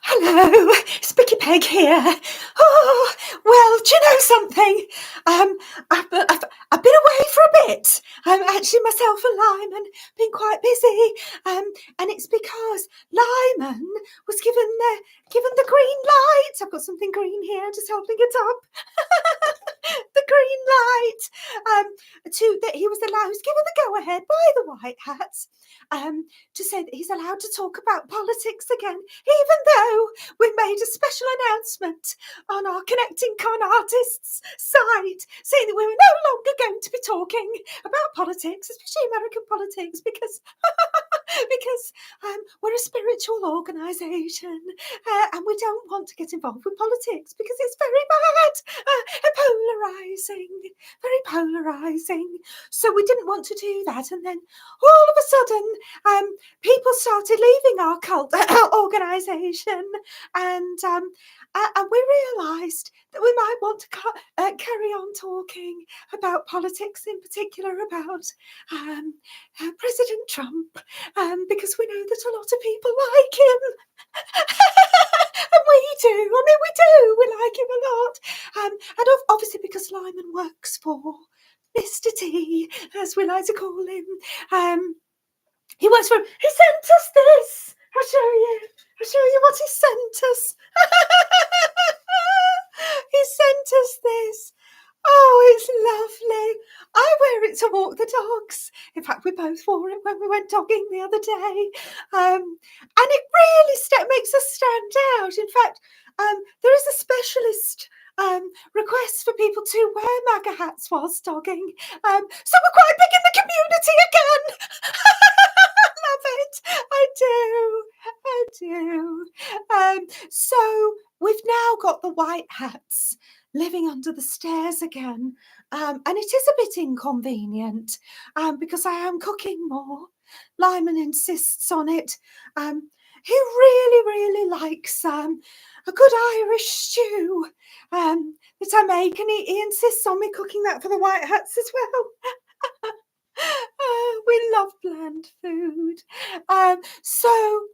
Hello, it's Bicky Peg here. Oh, well, do you know something? I've been away for a bit. Actually, myself and Lyman been quite busy. And it's because Lyman was given the green light. I've got something green here, just holding it up. The green light. He was given the go ahead by the White Hats. To say that he's allowed to talk about politics again, even though we made a special announcement on our Connecting Con Artists site saying that we were no longer going to be talking about politics, especially American politics, because we're a spiritual organisation and we don't want to get involved with politics because it's very bad and very polarising. So we didn't want to do that, and then all of a sudden people started leaving our cult organisation, and we realised that we might want to carry on talking about politics, in particular about President Trump, because we know that a lot of people like him. And we do. I mean, we do. We like him a lot. And obviously because Lyman works for Mr. T, as we like to call him. He works for him. He sent us this. I'll show you what he sent us. He sent us this. Oh, it's lovely. I wear it to walk the dogs. In fact, we both wore it when we went dogging the other day. And it really makes us stand out. In fact, there is a specialist request for people to wear MAGA hats whilst dogging. So we're quite big in the community again. Love it. I do. So we've now got the White Hats living under the stairs again, and it is a bit inconvenient because I am cooking more. Lyman insists on it. He really likes a good Irish stew that I make, and he insists on me cooking that for the White Hats as well. We love bland food. So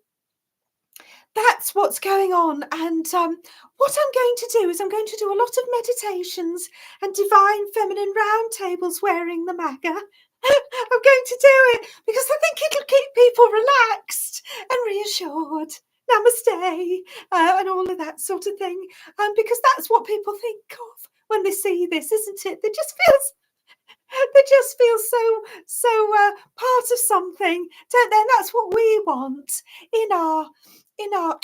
that's what's going on. And what I'm going to do is I'm going to do a lot of meditations and divine feminine roundtables wearing the MAGA. I'm going to do it because I think it'll keep people relaxed and reassured. Namaste, and all of that sort of thing. Because that's what people think of when they see this, isn't it? They just feel so part of something, don't they? And that's what we want in our in our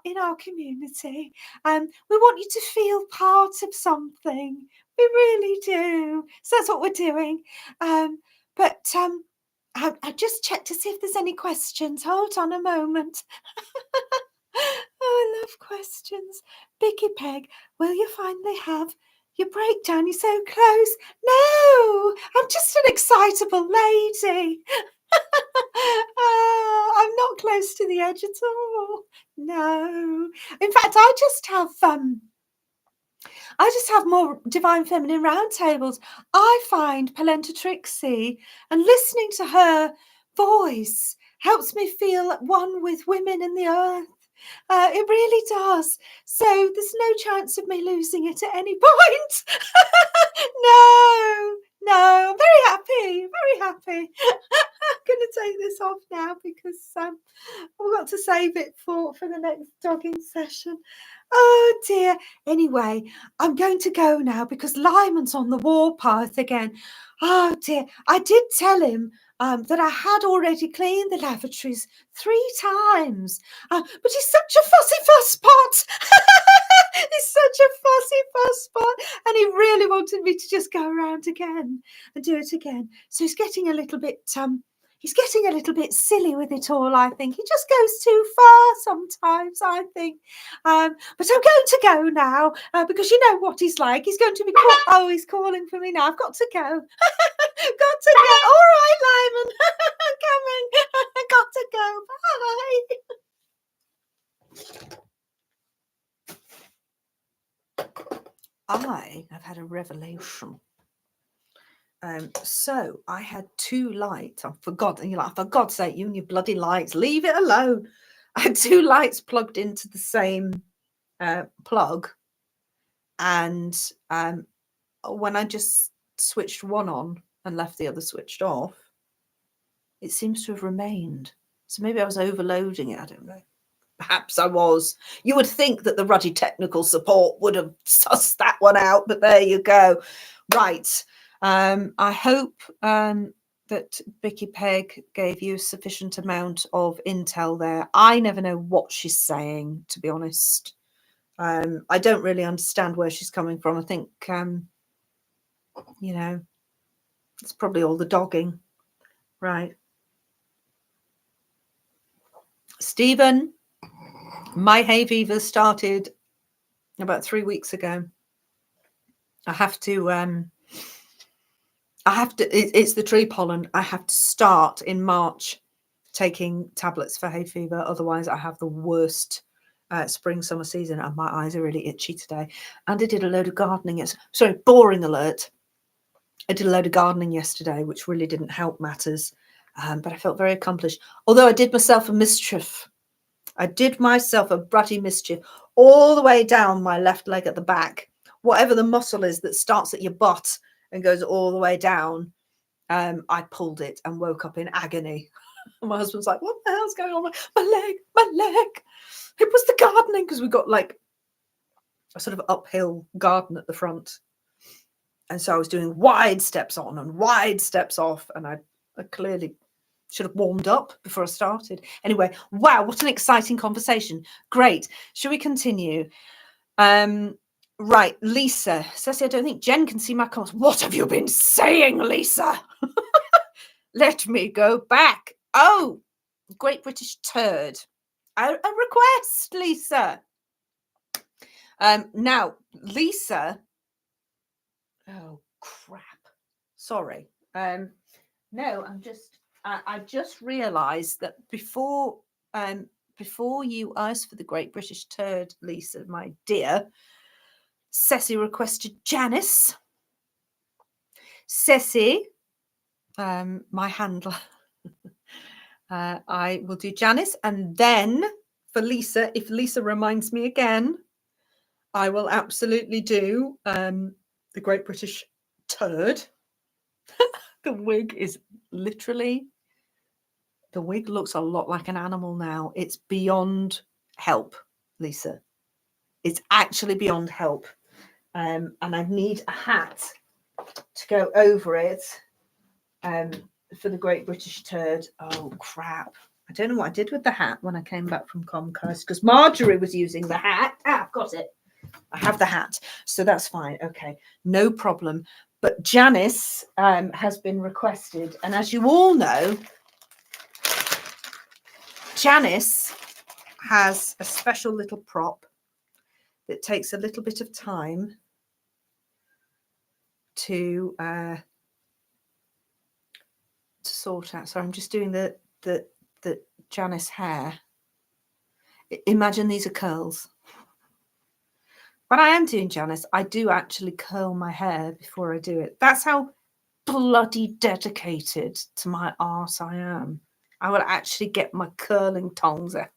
in our community. We want you to feel part of something. We really do. So that's what we're doing. But I just checked to see if there's any questions. Hold on a moment. Oh, I love questions. Bicky Peg, will you finally have your breakdown? You're so close. No, I'm just an excitable lady. Oh, I'm not close to the edge at all. No. In fact, I just have more divine feminine roundtables. I find Polenta Trixie and listening to her voice helps me feel at one with women in the earth. It really does. So there's no chance of me losing it at any point. No, I'm very happy, very happy. I'm going to take this off now because I've got to save it for the next dogging session. Oh dear. Anyway, I'm going to go now because Lyman's on the warpath again. Oh dear. I did tell him that I had already cleaned the lavatories 3 times. But he's such a fussy fuss pot. He's such a fussy fuss pot. And he really wanted me to just go around again and do it again. So he's getting a little bit silly with it all, I think. He just goes too far sometimes, I think. But I'm going to go now because you know what he's like. He's going to be he's calling for me now. I've got to go. Got to go. All right, Lyman. Coming. Got to go. Bye. I have had a revelation. So I had 2 lights. I forgot. And you're like, for God's sake, you and your bloody lights, leave it alone. I had 2 lights plugged into the same plug. And when I just switched one on and left the other switched off, it seems to have remained. So maybe I was overloading it. I don't know. Perhaps I was. You would think that the ruddy technical support would have sussed that one out, but there you go. Right. I hope that Bicky Peg gave you a sufficient amount of intel there. I never know what she's saying, to be honest. I don't really understand where she's coming from. I think, you know, it's probably all the dogging. Right. Stephen, my hay fever started about 3 weeks ago. It's the tree pollen. I have to start in March taking tablets for hay fever. Otherwise, I have the worst spring, summer season. And my eyes are really itchy today. And I did a load of gardening. Sorry, boring alert. I did a load of gardening yesterday, which really didn't help matters. But I felt very accomplished. Although I did myself a mischief. I did myself a bratty mischief all the way down my left leg at the back. Whatever the muscle is that starts at your butt and goes all the way down, I pulled it and woke up in agony. My husband's like, what the hell's going on? My leg. It was the gardening, because we've got like a sort of uphill garden at the front. And so I was doing wide steps on and wide steps off. And I clearly should have warmed up before I started. Anyway, wow, what an exciting conversation. Great. Shall we continue? Right, Lisa. Ceci, I don't think Jen can see my comments. What have you been saying, Lisa? Let me go back. Oh, Great British Turd. A request, Lisa. Now, Lisa. Oh, crap. Sorry. No, I just realised that before you asked for the Great British Turd, Lisa, my dear, Ceci requested Janice. Ceci, my handler. I will do Janice, and then for Lisa, if Lisa reminds me again, I will absolutely do the Great British Turd. The wig is literally, the wig looks a lot like an animal now. It's beyond help, Lisa. It's actually beyond help. And I need a hat to go over it for the Great British Turd. Oh, crap. I don't know what I did with the hat when I came back from Comcast, because Marjorie was using the hat. I've got it. I have the hat, so that's fine. Okay, no problem. But Janice has been requested, and as you all know, Janice has a special little prop that takes a little bit of time to sort out. So I'm just doing the Janice hair. Imagine these are curls. When I am doing Janice, I do actually curl my hair before I do it. That's how bloody dedicated to my arse I am. I will actually get my curling tongs out.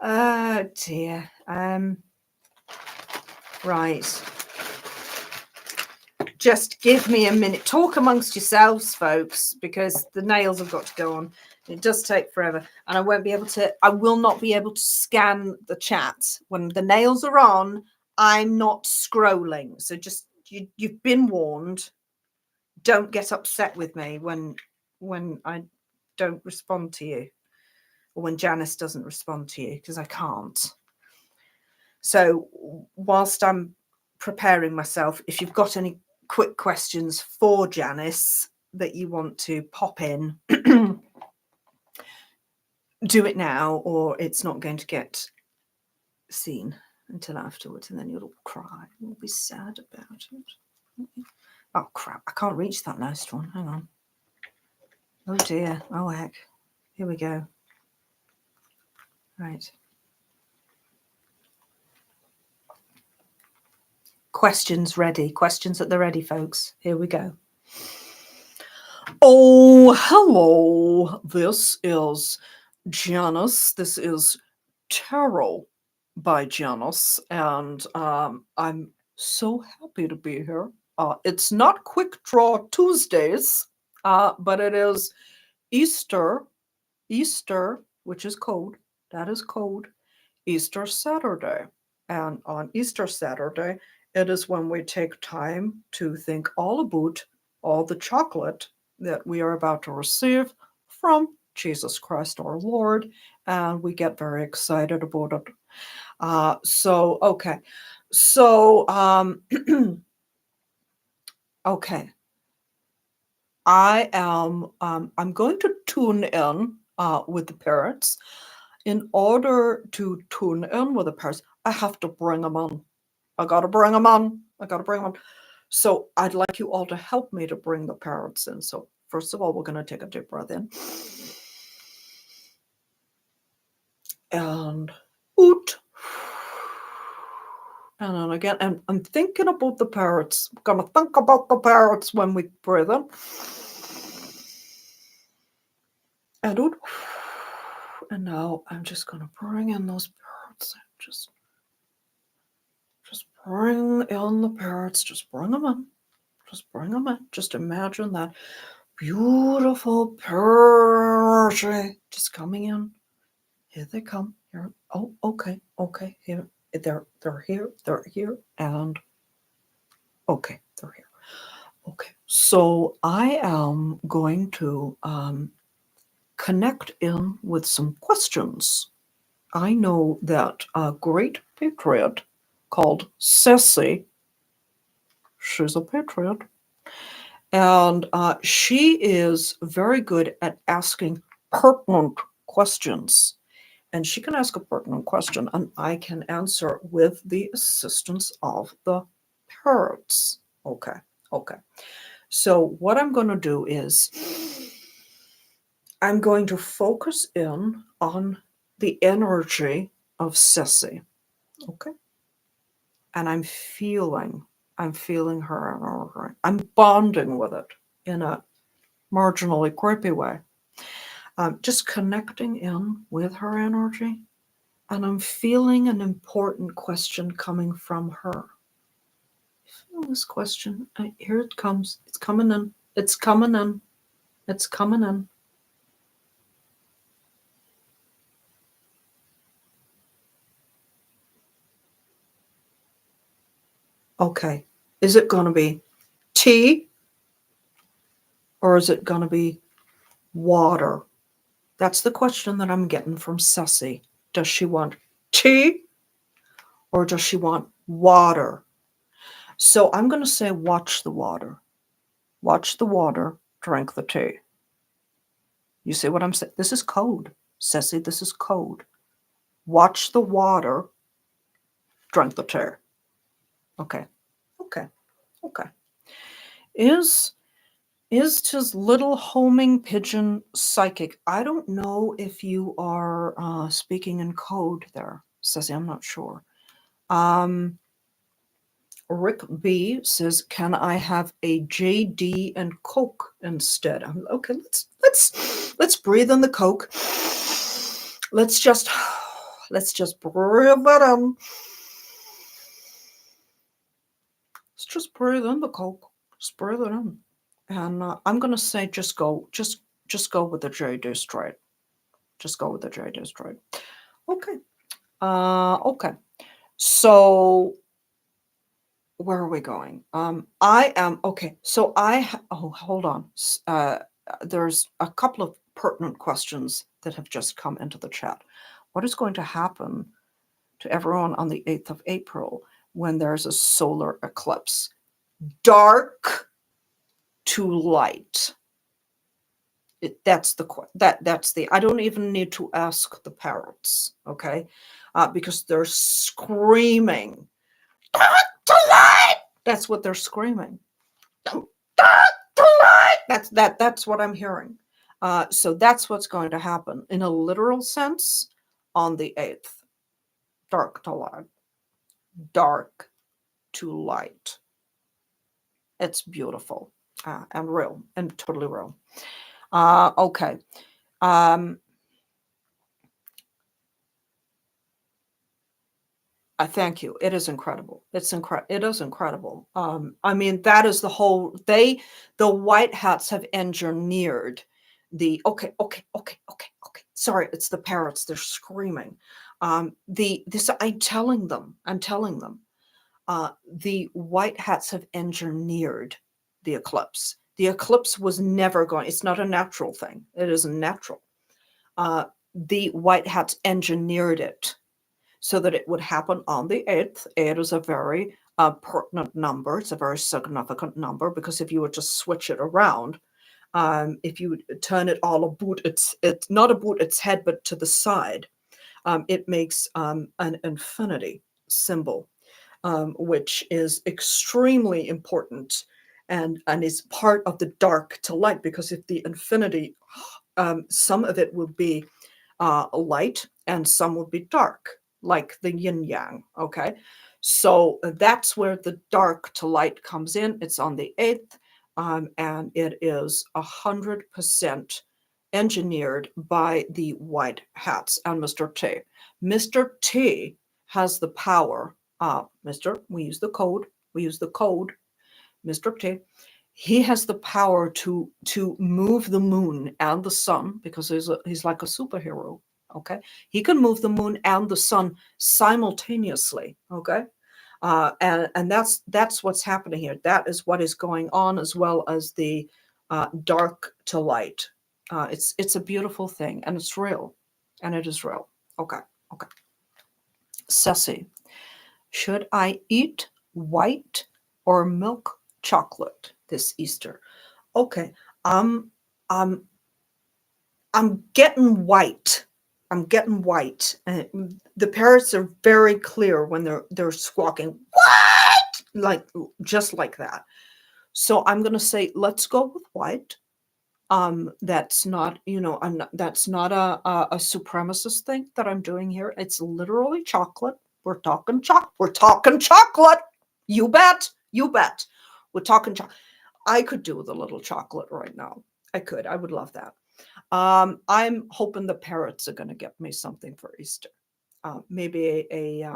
Oh dear. Right. Just give me a minute. Talk amongst yourselves, folks, because the nails have got to go on. It does take forever, and I will not be able to scan the chat when the nails are on. I'm not scrolling, so just you've been warned. Don't get upset with me when I don't respond to you, or when Janice doesn't respond to you, because I can't. So whilst I'm preparing myself, if you've got any quick questions for Janice that you want to pop in, do it now, or it's not going to get seen until afterwards, and then you'll cry. You'll be sad about it. Oh crap, I can't reach that last one. Hang on. Oh dear. Oh heck. Here we go. Right. Questions ready. Questions at the ready, folks. Here we go. Oh, hello. This is Janice. This is Tarot by Janice, and I'm so happy to be here. It's not Quick Draw Tuesdays, but it is Easter, which is code. That is code. Easter Saturday. And on Easter Saturday, it is when we take time to think all about all the chocolate that we are about to receive from Jesus Christ our Lord, and we get very excited about it. Okay. Okay. I am I'm going to tune in with the parrots. In order to tune in with the parrots, I have to bring them on. I gotta bring them on. So I'd like you all to help me to bring the parrots in. So first of all, we're gonna take a deep breath in. And out. And then again, and I'm thinking about the parrots. I'm gonna think about the parrots when we breathe in. And out. And now I'm just gonna bring in those parrots. Just bring in the parrots. Just bring them in. Just bring them in. Just imagine that beautiful parrot just coming in. Here they come. Here. Oh, okay. Here. They're here. They're here. And okay, they're here. Okay. So I am going to connect in with some questions. I know that a great patriot called Ceci, she's a patriot, and she is very good at asking pertinent questions. And she can ask a pertinent question, and I can answer with the assistance of the parrots. Okay. So what I'm going to do is I'm going to focus in on the energy of Ceci. Okay. And I'm feeling her energy. I'm bonding with it in a marginally creepy way. Just connecting in with her energy. And I'm feeling an important question coming from her. Feel this question. Here it comes. It's coming in. It's coming in. It's coming in. Okay. Is it going to be tea? Or is it going to be Water. That's the question that I'm getting from Sussy. Does she want tea or does she want water? So I'm going to say watch the water. Watch the water, drink the tea. You see what I'm saying? This is code. Sussy, this is code. Watch the water, drink the tea. Okay. Is just little homing pigeon psychic? I don't know if you are speaking in code there, Sussy. I'm not sure. Rick B says, "Can I have a JD and Coke instead?" Okay. Let's breathe in the Coke. Let's just breathe it in. Let's just breathe in the Coke. Just breathe it in. And I'm gonna say just go with the JD straight. Just go with the JD straight. Okay. Okay. So where are we going? I am okay. So hold on. There's a couple of pertinent questions that have just come into the chat. What is going to happen to everyone on the 8th of April when there's a solar eclipse? Dark to light. That's the I don't even need to ask the parrots, okay? Because they're screaming, "Dark to light!" That's what they're screaming. "Dark to light!" That's what I'm hearing. So that's what's going to happen in a literal sense on the 8th. Dark to light. Dark to light. It's beautiful and real and totally real. Okay. I thank you. It is incredible. It is incredible. I mean, that is the whole. The white hats have engineered the. Okay. Sorry, it's the parrots. They're screaming. I'm telling them. The white hats have engineered the eclipse. The eclipse was never going. It's not a natural thing. It isn't natural. The white hats engineered it so that it would happen on the 8th. 8 is a very pertinent number. It's a very significant number because if you were to switch it around, if you turn it all about, it's not about its head, but to the side, it makes an infinity symbol, which is extremely important and is part of the dark to light, because if the infinity, some of it will be light and some will be dark, like the yin yang. Okay. So that's where the dark to light comes in. It's on the 8th, and it is 100% engineered by the white hats and Mr. T. Mr. T has the power. We use the code. Mr. T. He has the power to move the moon and the sun, because he's like a superhero. Okay, he can move the moon and the sun simultaneously. Okay, and that's what's happening here. That is what is going on, as well as the dark to light. It's a beautiful thing, and it's real, and it is real. Okay. Sussy, should I eat white or milk chocolate this Easter? Okay, I'm getting white. The parrots are very clear when they're squawking "what," like just like that. So I'm gonna say let's go with white. That's not, that's not a supremacist thing that I'm doing here. It's literally chocolate. We're talking chocolate. You bet. We're talking chocolate. I could do with a little chocolate right now. I would love that. I'm hoping the parrots are going to get me something for Easter. Maybe a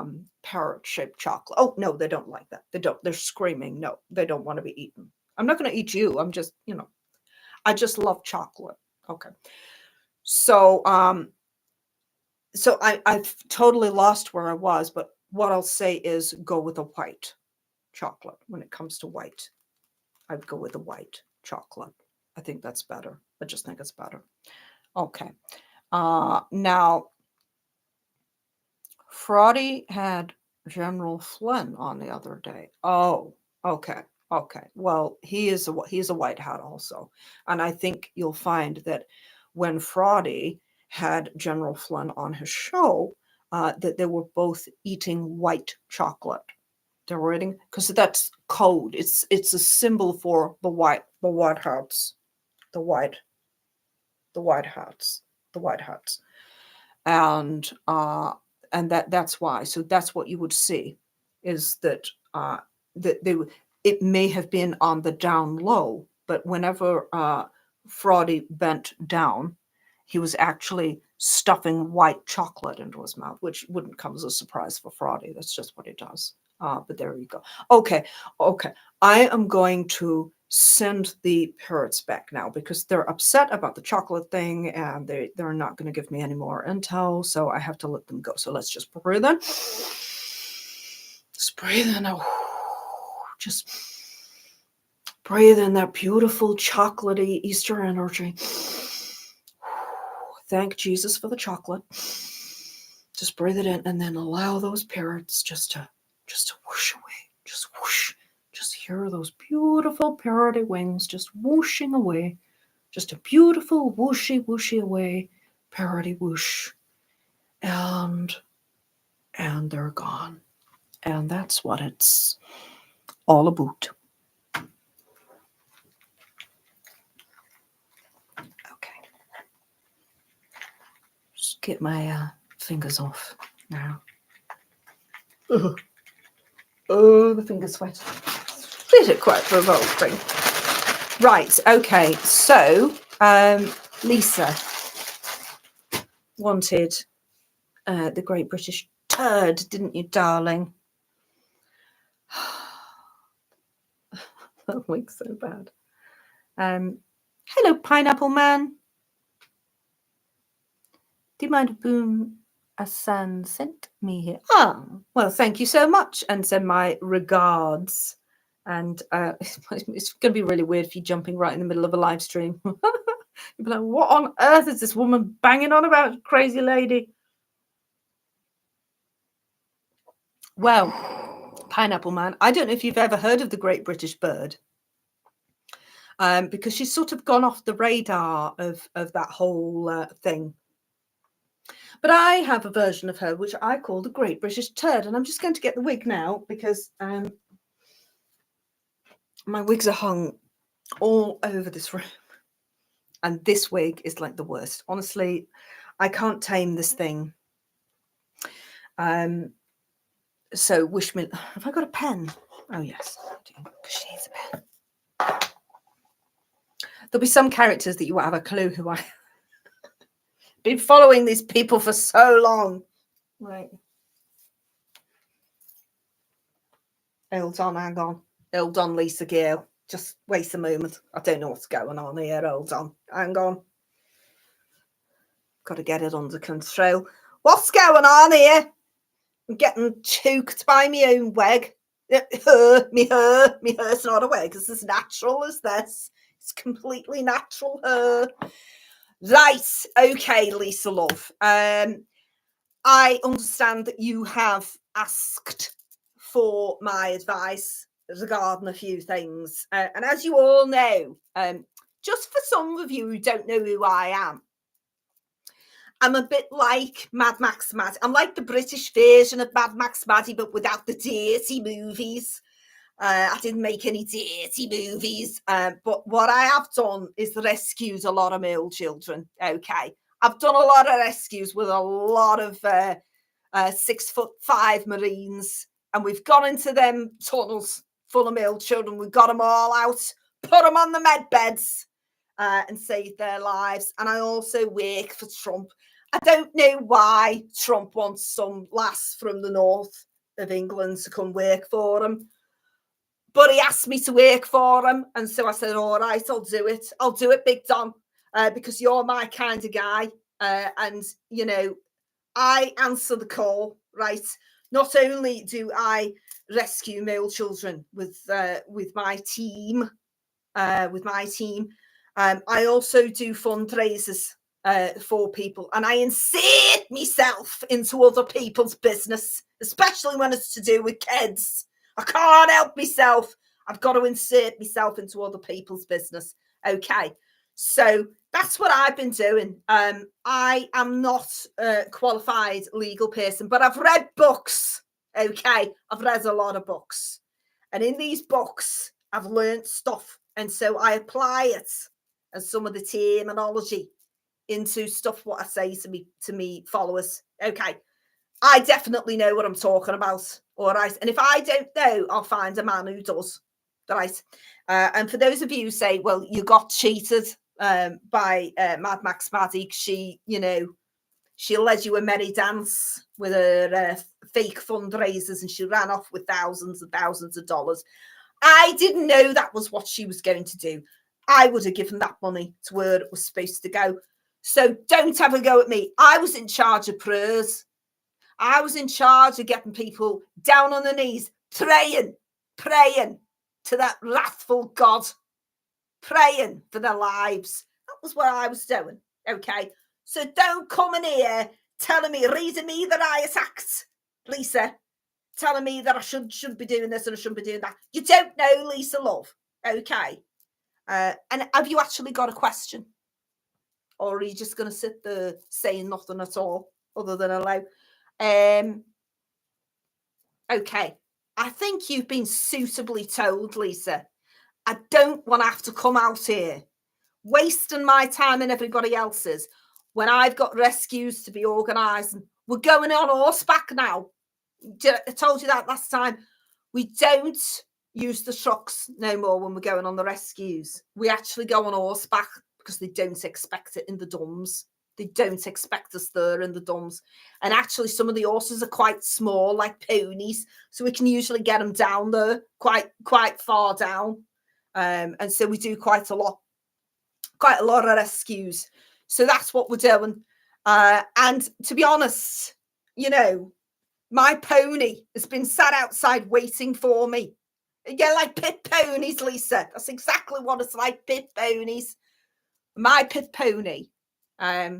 parrot-shaped chocolate. Oh, no, they don't like that. They're screaming. No, they don't want to be eaten. I'm not going to eat you. I'm just, I just love chocolate. Okay. So I've totally lost where I was, but what I'll say is go with a white chocolate. When it comes to white, I'd go with a white chocolate. I think that's better. I just think it's better. Okay. Now, Fraudi had General Flynn on the other day. Oh, okay. Okay. Well, he's a white hat also. And I think you'll find that when Fraudi had General Flynn on his show, that they were both eating white chocolate. They're eating, because that's code. It's a symbol for the white hats. The white hats. And that's why. So that's what you would see, is that it may have been on the down low, but whenever Fraudi bent down, he was actually stuffing white chocolate into his mouth, which wouldn't come as a surprise for Fraudi. That's just what he does. But there you go. Okay. I am going to send the parrots back now because they're upset about the chocolate thing and they're not going to give me any more intel, so I have to let them go. So let's just breathe in. Just breathe in. Just breathe in that beautiful chocolatey Easter energy. Thank Jesus for the chocolate. Just breathe it in and then allow those parrots just to whoosh away. Just whoosh. Just hear those beautiful parody wings just whooshing away. Just a beautiful whooshy away parody whoosh. And they're gone. And that's what it's all about. Okay. Just get my fingers off now. Oh, the fingers sweat. Is it quite revolting? Right, okay, so Lisa wanted the Great British Turd, didn't you, darling? That looks so bad. Hello, Pineapple Man. Do you mind if Boom Asan sent me here? Well, thank you so much, and send my regards. And it's going to be really weird if you're jumping right in the middle of a live stream. You'll be like, what on earth is this woman banging on about, crazy lady? Well, Pineapple Man, I don't know if you've ever heard of the Great British Bird, because she's sort of gone off the radar of that whole thing. But I have a version of her, which I call the Great British Turd. And I'm just going to get the wig now because my wigs are hung all over this room. And this wig is like the worst. Honestly, I can't tame this thing. So wish me... Have I got a pen? Oh, yes, I do. Because she needs a pen. There'll be some characters that you won't have a clue who I... been following these people for so long. Right. Hold on, hang on. Hold on, Lisa Gale. Just wait a moment. I don't know what's going on here. Hold on. Hang on. Got to get it under control. What's going on here? I'm getting choked by my own wig. Me hair's not a wig. It's as natural as this. It's completely natural hair. Right. Okay, Lisa love. I understand that you have asked for my advice regarding a few things. And as you all know, just for some of you who don't know who I am, I'm a bit like Max Maddie. I'm like the British version of Max Maddie, but without the dirty movies. I didn't make any dirty movies, but what I have done is rescued a lot of male children. Okay, I've done a lot of rescues with a lot of 6'5" Marines, and we've gone into them tunnels full of male children. We've got them all out, put them on the med beds, and saved their lives. And I also work for Trump. I don't know why Trump wants some lass from the north of England to come work for him. But he asked me to work for him. And so I said, all right, I'll do it. I'll do it, Big Don, because you're my kind of guy. And, you know, I answer the call, right? Not only do I rescue male children with my team, I also do fundraisers for people, and I insert myself into other people's business, especially when it's to do with kids. I can't help myself. I've got to insert myself into other people's business. Okay, so that's what I've been doing. I am not a qualified legal person, but I've read books. Okay, I've read a lot of books, and in these books, I've learned stuff, and so I apply it and some of the terminology into stuff what I say to me followers. Okay, I definitely know what I'm talking about. All right, and if I don't know, I'll find a man who does. Right, and for those of you who say, well, you got cheated by Max Maddie, she, she led you a merry dance with her fake fundraisers, and she ran off with thousands and thousands of dollars. I didn't know that was what she was going to do. I would have given that money to where it was supposed to go. So don't have a go at me. I was in charge of prayers. I was in charge of getting people down on their knees, praying to that wrathful God, praying for their lives. That was what I was doing. Okay. So don't come in here telling me, reading me that I attacked Lisa, telling me that I should be doing this and I shouldn't be doing that. You don't know Lisa Love. Okay. And have you actually got a question? Or are you just going to sit there saying nothing at all other than hello? Okay. I think you've been suitably told, Lisa. I don't want to have to come out here wasting my time and everybody else's when I've got rescues to be organised. We're going on horseback now. I told you that last time. We don't use the trucks no more when we're going on the rescues. We actually go on horseback because they don't expect it in the Dums. They don't expect us there in the Dums. And actually, some of the horses are quite small, like ponies, so we can usually get them down there quite far down. And so we do quite a lot of rescues. So that's what we're doing. And to be honest, my pony has been sat outside waiting for me. Yeah, like pit ponies, Lisa. That's exactly what it's like, pit ponies. My pit pony. I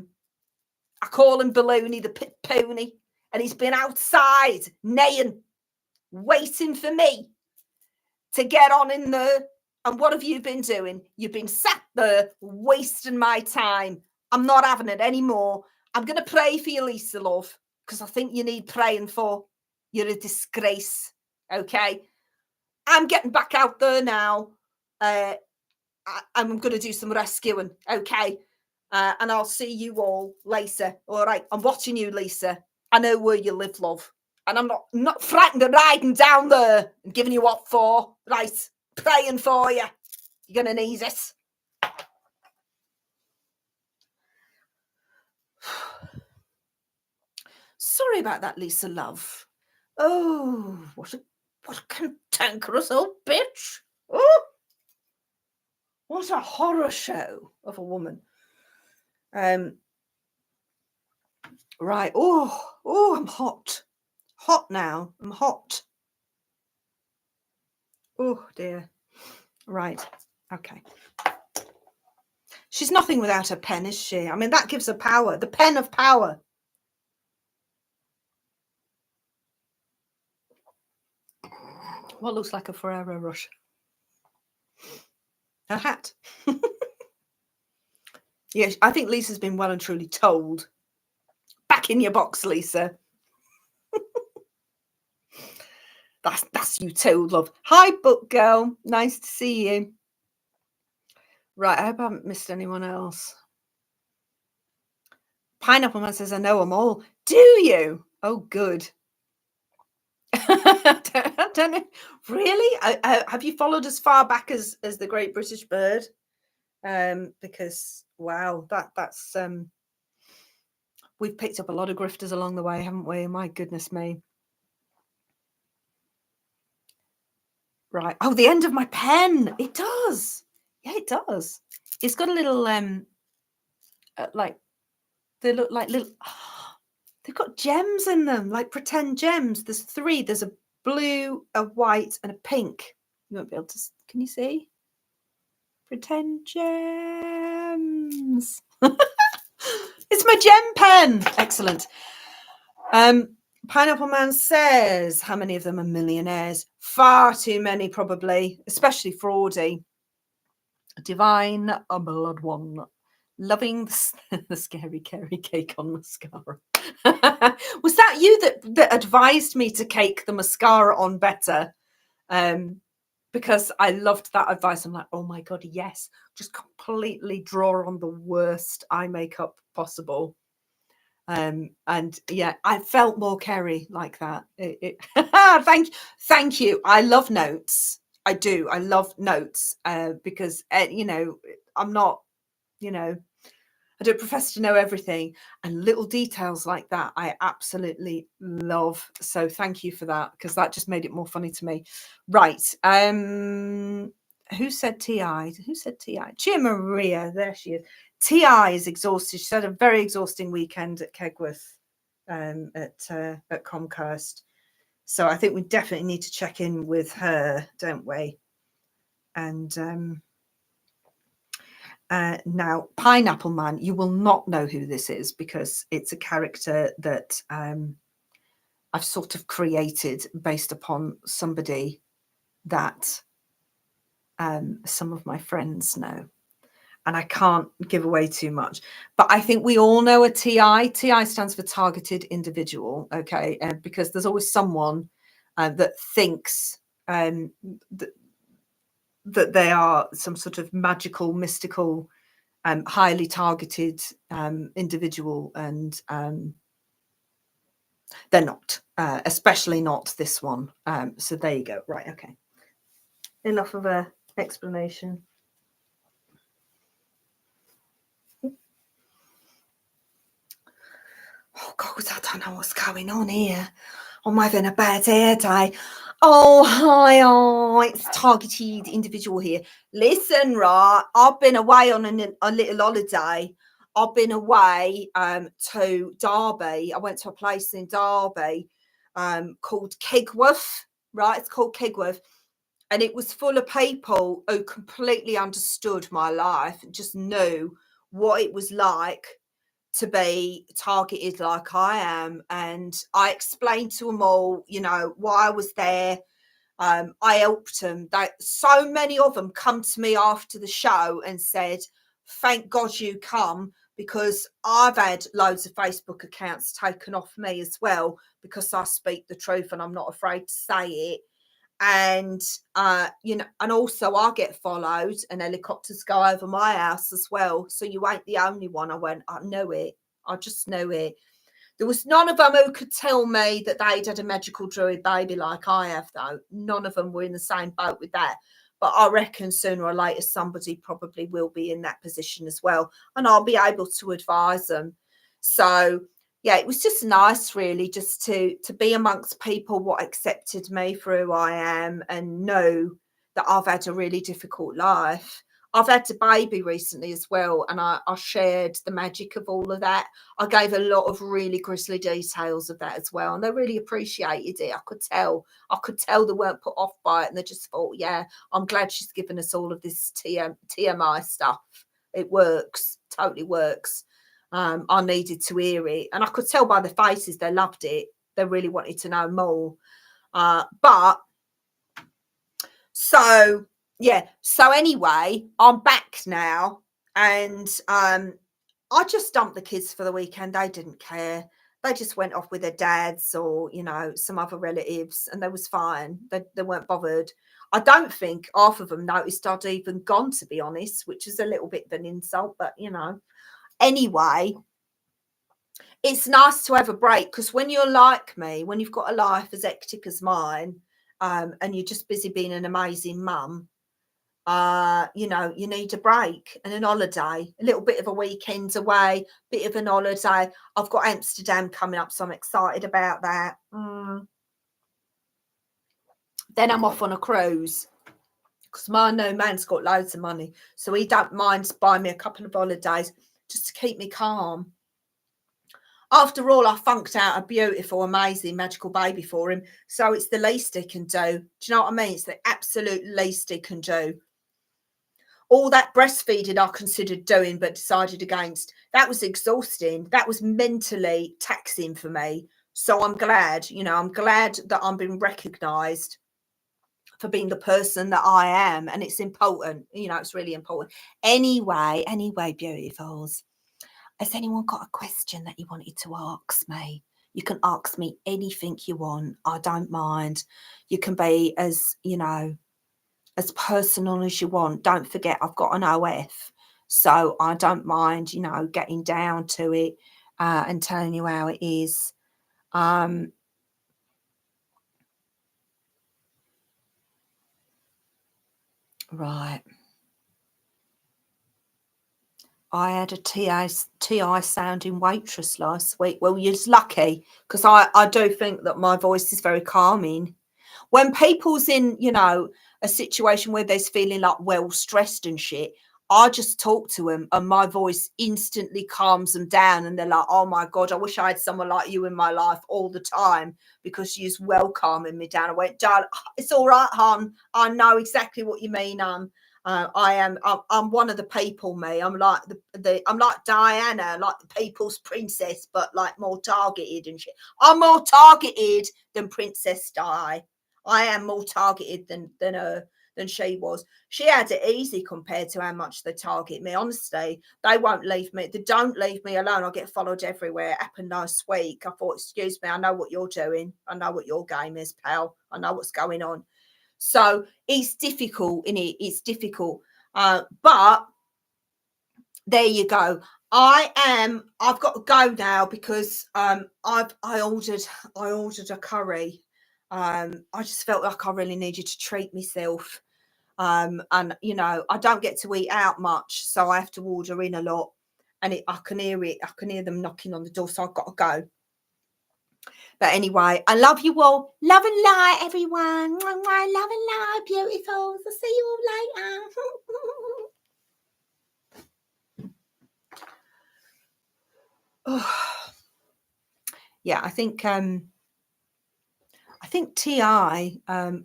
call him Baloney, the pit pony. And he's been outside, neighing, waiting for me to get on in there. And what have you been doing? You've been sat there wasting my time. I'm not having it anymore. I'm going to pray for you, Lisa Love, because I think you need praying for. You're a disgrace. Okay. I'm getting back out there now. I'm going to do some rescuing. Okay. And I'll see you all later. All right. I'm watching you, Lisa. I know where you live, love. And I'm not frightened of riding down there and giving you what for. Right. Praying for you. You're going to need it. Sorry about that, Lisa Love. Oh, what a cantankerous old bitch. Oh, what a horror show of a woman. Right. Oh, I'm hot. Hot now. I'm hot. Oh, dear. Right. Okay. She's nothing without her pen, is she? I mean, that gives her power. The pen of power. What looks like a Ferrero Rocher? A hat. Yes, I think Lisa's been well and truly told. Back in your box, Lisa. That's you told, love. Hi, book girl. Nice to see you. Right, I hope I haven't missed anyone else. Pineapple Man says, I know them all. Do you? Oh, good. I don't know. Really? Have you followed as far back as the Great British Bird? Because wow, that's we've picked up a lot of grifters along the way, haven't we? My goodness me. Right. Oh, the end of my pen. It does. Yeah, it does. It's got a little like they look like little. Oh, they've got gems in them, like pretend gems. There's 3. There's a blue, a white, and a pink. You won't be able to. Can you see? for 10 gems. It's my gem pen. Excellent. Pineapple Man says, how many of them are millionaires? Far too many, probably, especially Fraudi. Divine, a blood one. Loving the scary carry cake on mascara. Was that you that advised me to cake the mascara on better? Because I loved that advice. I'm like, oh my God, yes. Just completely draw on the worst eye makeup possible. And yeah, I felt more Kerry like that. Thank you. I love notes. I do. I love notes because, you know, I'm not, you know, I don't profess to know everything, and little details like that I absolutely love. So thank you for that, because that just made it more funny to me. Right. Who said TI? Who said TI? Chia Maria. There she is. TI is exhausted. She had a very exhausting weekend at Kegworth at Comcast. So I think we definitely need to check in with her, don't we? And now, Pineapple Man, you will not know who this is, because it's a character that I've sort of created based upon somebody that some of my friends know. And I can't give away too much. But I think we all know a TI. TI stands for targeted individual, okay? Because there's always someone that thinks that they are some sort of magical, mystical, highly targeted individual, and they're not, especially not this one. So there you go. Right, okay. Enough of a explanation. Oh God, I don't know what's going on here. I'm having a bad hair day. Oh, hi, it's targeted individual here. Listen, right, I've been away on a little holiday. I've been away to Derby. I went to a place in Derby called Kegworth, right? It's called Kegworth. And it was full of people who completely understood my life, just knew what it was like to be targeted like I am. And I explained to them all, you know, why I was there. I helped them. So many of them come to me after the show and said, thank God you come, because I've had loads of Facebook accounts taken off me as well, because I speak the truth and I'm not afraid to say it. And you know, and also I get followed, and helicopters go over my house as well, so you ain't the only one. I went, I know it, I just know it. There was none of them who could tell me that they'd had a magical druid baby like I have, though. None of them were in the same boat with that. But I reckon sooner or later somebody probably will be in that position as well, and I'll be able to advise them. So yeah, it was just nice, really, just to be amongst people what accepted me for who I am, and know that I've had a really difficult life. I've had a baby recently as well, and I shared the magic of all of that. I gave a lot of really grisly details of that as well, and they really appreciated it. I could tell they weren't put off by it, and they just thought, yeah, I'm glad she's given us all of this TMI stuff. It works, totally works. I needed to hear it, and I could tell by the faces they loved it. They really wanted to know more. But so yeah, so anyway, I'm back now, and I just dumped the kids for the weekend. They didn't care. They just went off with their dads, or, you know, some other relatives, and they was fine. They weren't bothered. I don't think half of them noticed I'd even gone, to be honest, which is a little bit of an insult, but you know. Anyway, it's nice to have a break, because when you're like me, when you've got a life as hectic as mine, and you're just busy being an amazing mum, you know, you need a break and an holiday, a little bit of a weekend away, bit of an holiday. I've got Amsterdam coming up, so I'm excited about that. Then I'm off on a cruise, because my no man's got loads of money, so he don't mind buying me a couple of holidays just to keep me calm. After all, I funked out a beautiful, amazing, magical baby for him, so it's the least he can do. Do you know what I mean? It's the absolute least he can do. All that breastfeeding I considered doing but decided against, that was exhausting. That was mentally taxing for me. So I'm glad, you know, I'm glad that I'm being recognised for being the person that I am. And it's important, you know, it's really important. Anyway, beautifuls, has anyone got a question that you wanted to ask me? You can ask me anything you want. I don't mind. You can be as, you know, as personal as you want. Don't forget, I've got an OF, so I don't mind, you know, getting down to it and telling you how it is. Right. I had a TI sounding waitress last week. Well, you're lucky, because I do think that my voice is very calming. When people's in, you know, a situation where they're feeling like well stressed and shit, I just talk to them and my voice instantly calms them down. And they're like, oh my God, I wish I had someone like you in my life all the time, because you're well calming me down. I went, darling, it's all right, hon. I know exactly what you mean. I'm one of the people, me. I'm like I'm like Diana, like the people's princess, but like more targeted and shit. I'm more targeted than Princess Di. I am more targeted than she was. She had it easy compared to how much they target me. Honestly, they won't leave me. They don't leave me alone. I get followed everywhere. It happened last week. I thought, excuse me, I know what you're doing. I know what your game is, pal. I know what's going on. So it's difficult, innit? It's difficult. But there you go. I've got to go now, because I ordered a curry. I just felt like I really needed to treat myself. And you know, I don't get to eat out much, so I have to order in a lot. And I can hear them knocking on the door, so I've got to go. But anyway, I love you all. Love and light, everyone. Love and light, beautiful. I'll see you all later. Oh. Yeah, I think Ti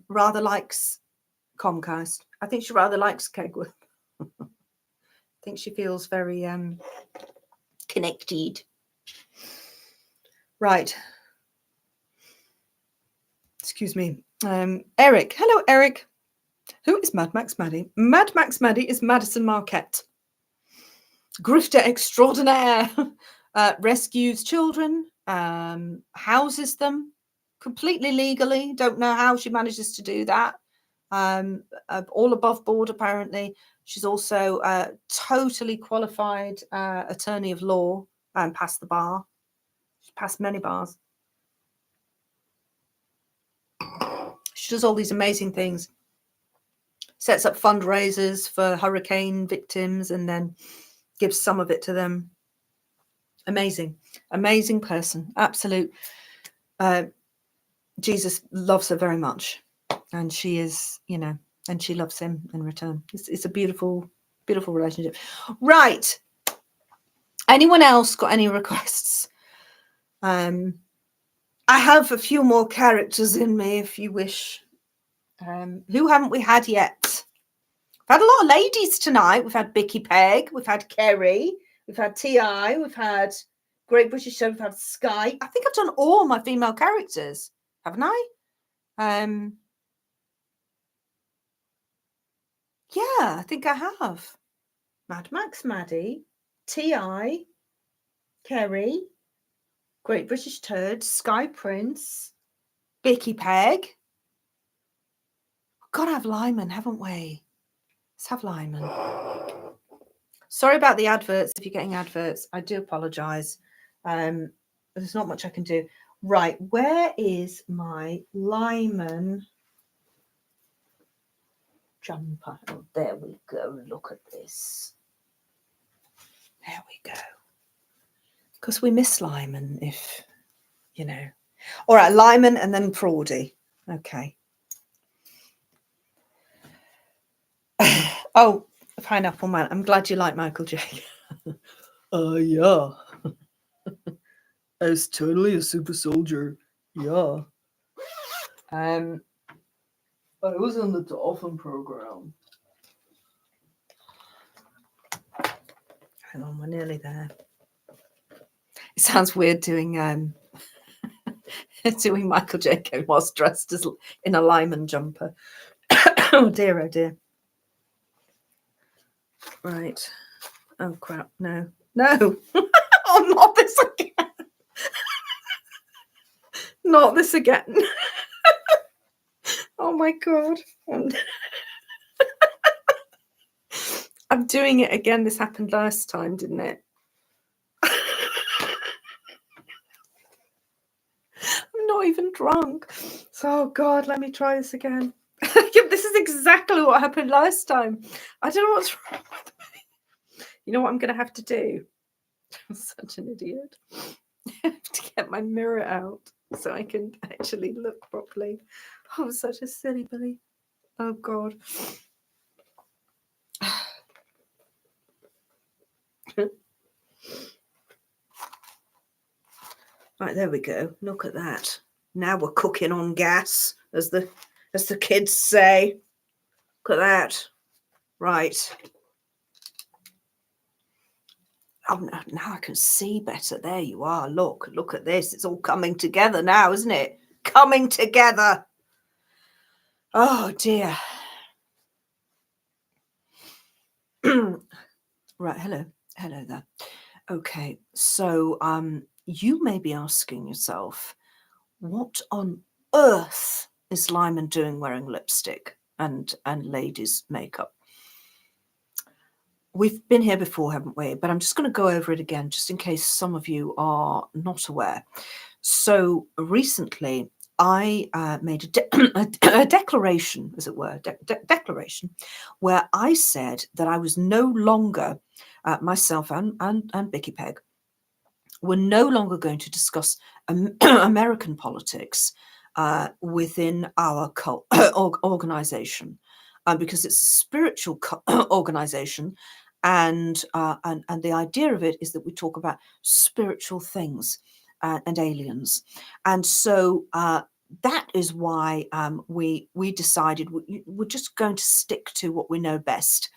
rather likes Comcast. I think she rather likes Kegworth. I think she feels very connected. Right. Excuse me. Eric. Hello, Eric. Who is Mad Max Maddie? Mad Max Maddie is Madison Marquette. Grifter extraordinaire. Rescues children, houses them completely legally. Don't know how she manages to do that. All above board, apparently. She's also a totally qualified attorney of law and passed the bar. She passed many bars. She does all these amazing things. Sets up fundraisers for hurricane victims and then gives some of it to them. Amazing person. Absolute. Jesus loves her very much, and she is, you know, and she loves him in return. It's a beautiful relationship. Right. Anyone else got any requests? I have a few more characters in me if you wish. Who haven't we had yet? We've had a lot of ladies tonight. We've had Bicky Peg, we've had Kerry, we've had Ti, we've had Great British Show, we've had Sky. I think I've done all my female characters, haven't I? Yeah, I think I have. Mad Max Maddie, Ti, Kerry, Great British Turd, Sky Prince, Bicky Peg. We've got to have Lyman, haven't we? Let's have Lyman. Sorry about the adverts. If you're getting adverts, I do apologise. There's not much I can do. Right, where is my Lyman jumper? Oh, there we go. Look at this. There we go. Because we miss Lyman, if, you know. All right, Lyman and then Fraudi. Okay. Oh, Pineapple Man. I'm glad you like Michael J. Yeah. I was totally a super soldier. Yeah. I was on the Dolphin program. Hang on, we're nearly there. It sounds weird doing doing Michael Jaco whilst dressed as in a Lyman jumper. Oh dear, oh dear. Right. Oh crap, no. No. Oh, not this again. Not this again. Oh my God. I'm doing it again. This happened last time, didn't it? I'm not even drunk. So, oh God, let me try this again. This is exactly what happened last time. I don't know what's wrong with me. You know what I'm going to have to do? I'm such an idiot. I have to get my mirror out so I can actually look properly. Oh, I'm such a silly Billy. Oh God. Right, there we go. Look at that. Now we're cooking on gas, as the kids say. Look at that. Right. Oh, now I can see better. There you are. Look at this. It's all coming together now, isn't it? Coming together. Oh dear. Right. Hello there. Okay. So you may be asking yourself, what on earth is Lyman doing wearing lipstick and ladies' makeup? We've been here before, haven't we? But I'm just going to go over it again, just in case some of you are not aware. So recently, I made a declaration, as it were, declaration, where I said that I was no longer, myself and Bicky Peg, were no longer going to discuss American politics within our organization, because it's a spiritual organization. And the idea of it is that we talk about spiritual things and aliens. And so that is why we decided we're just going to stick to what we know best.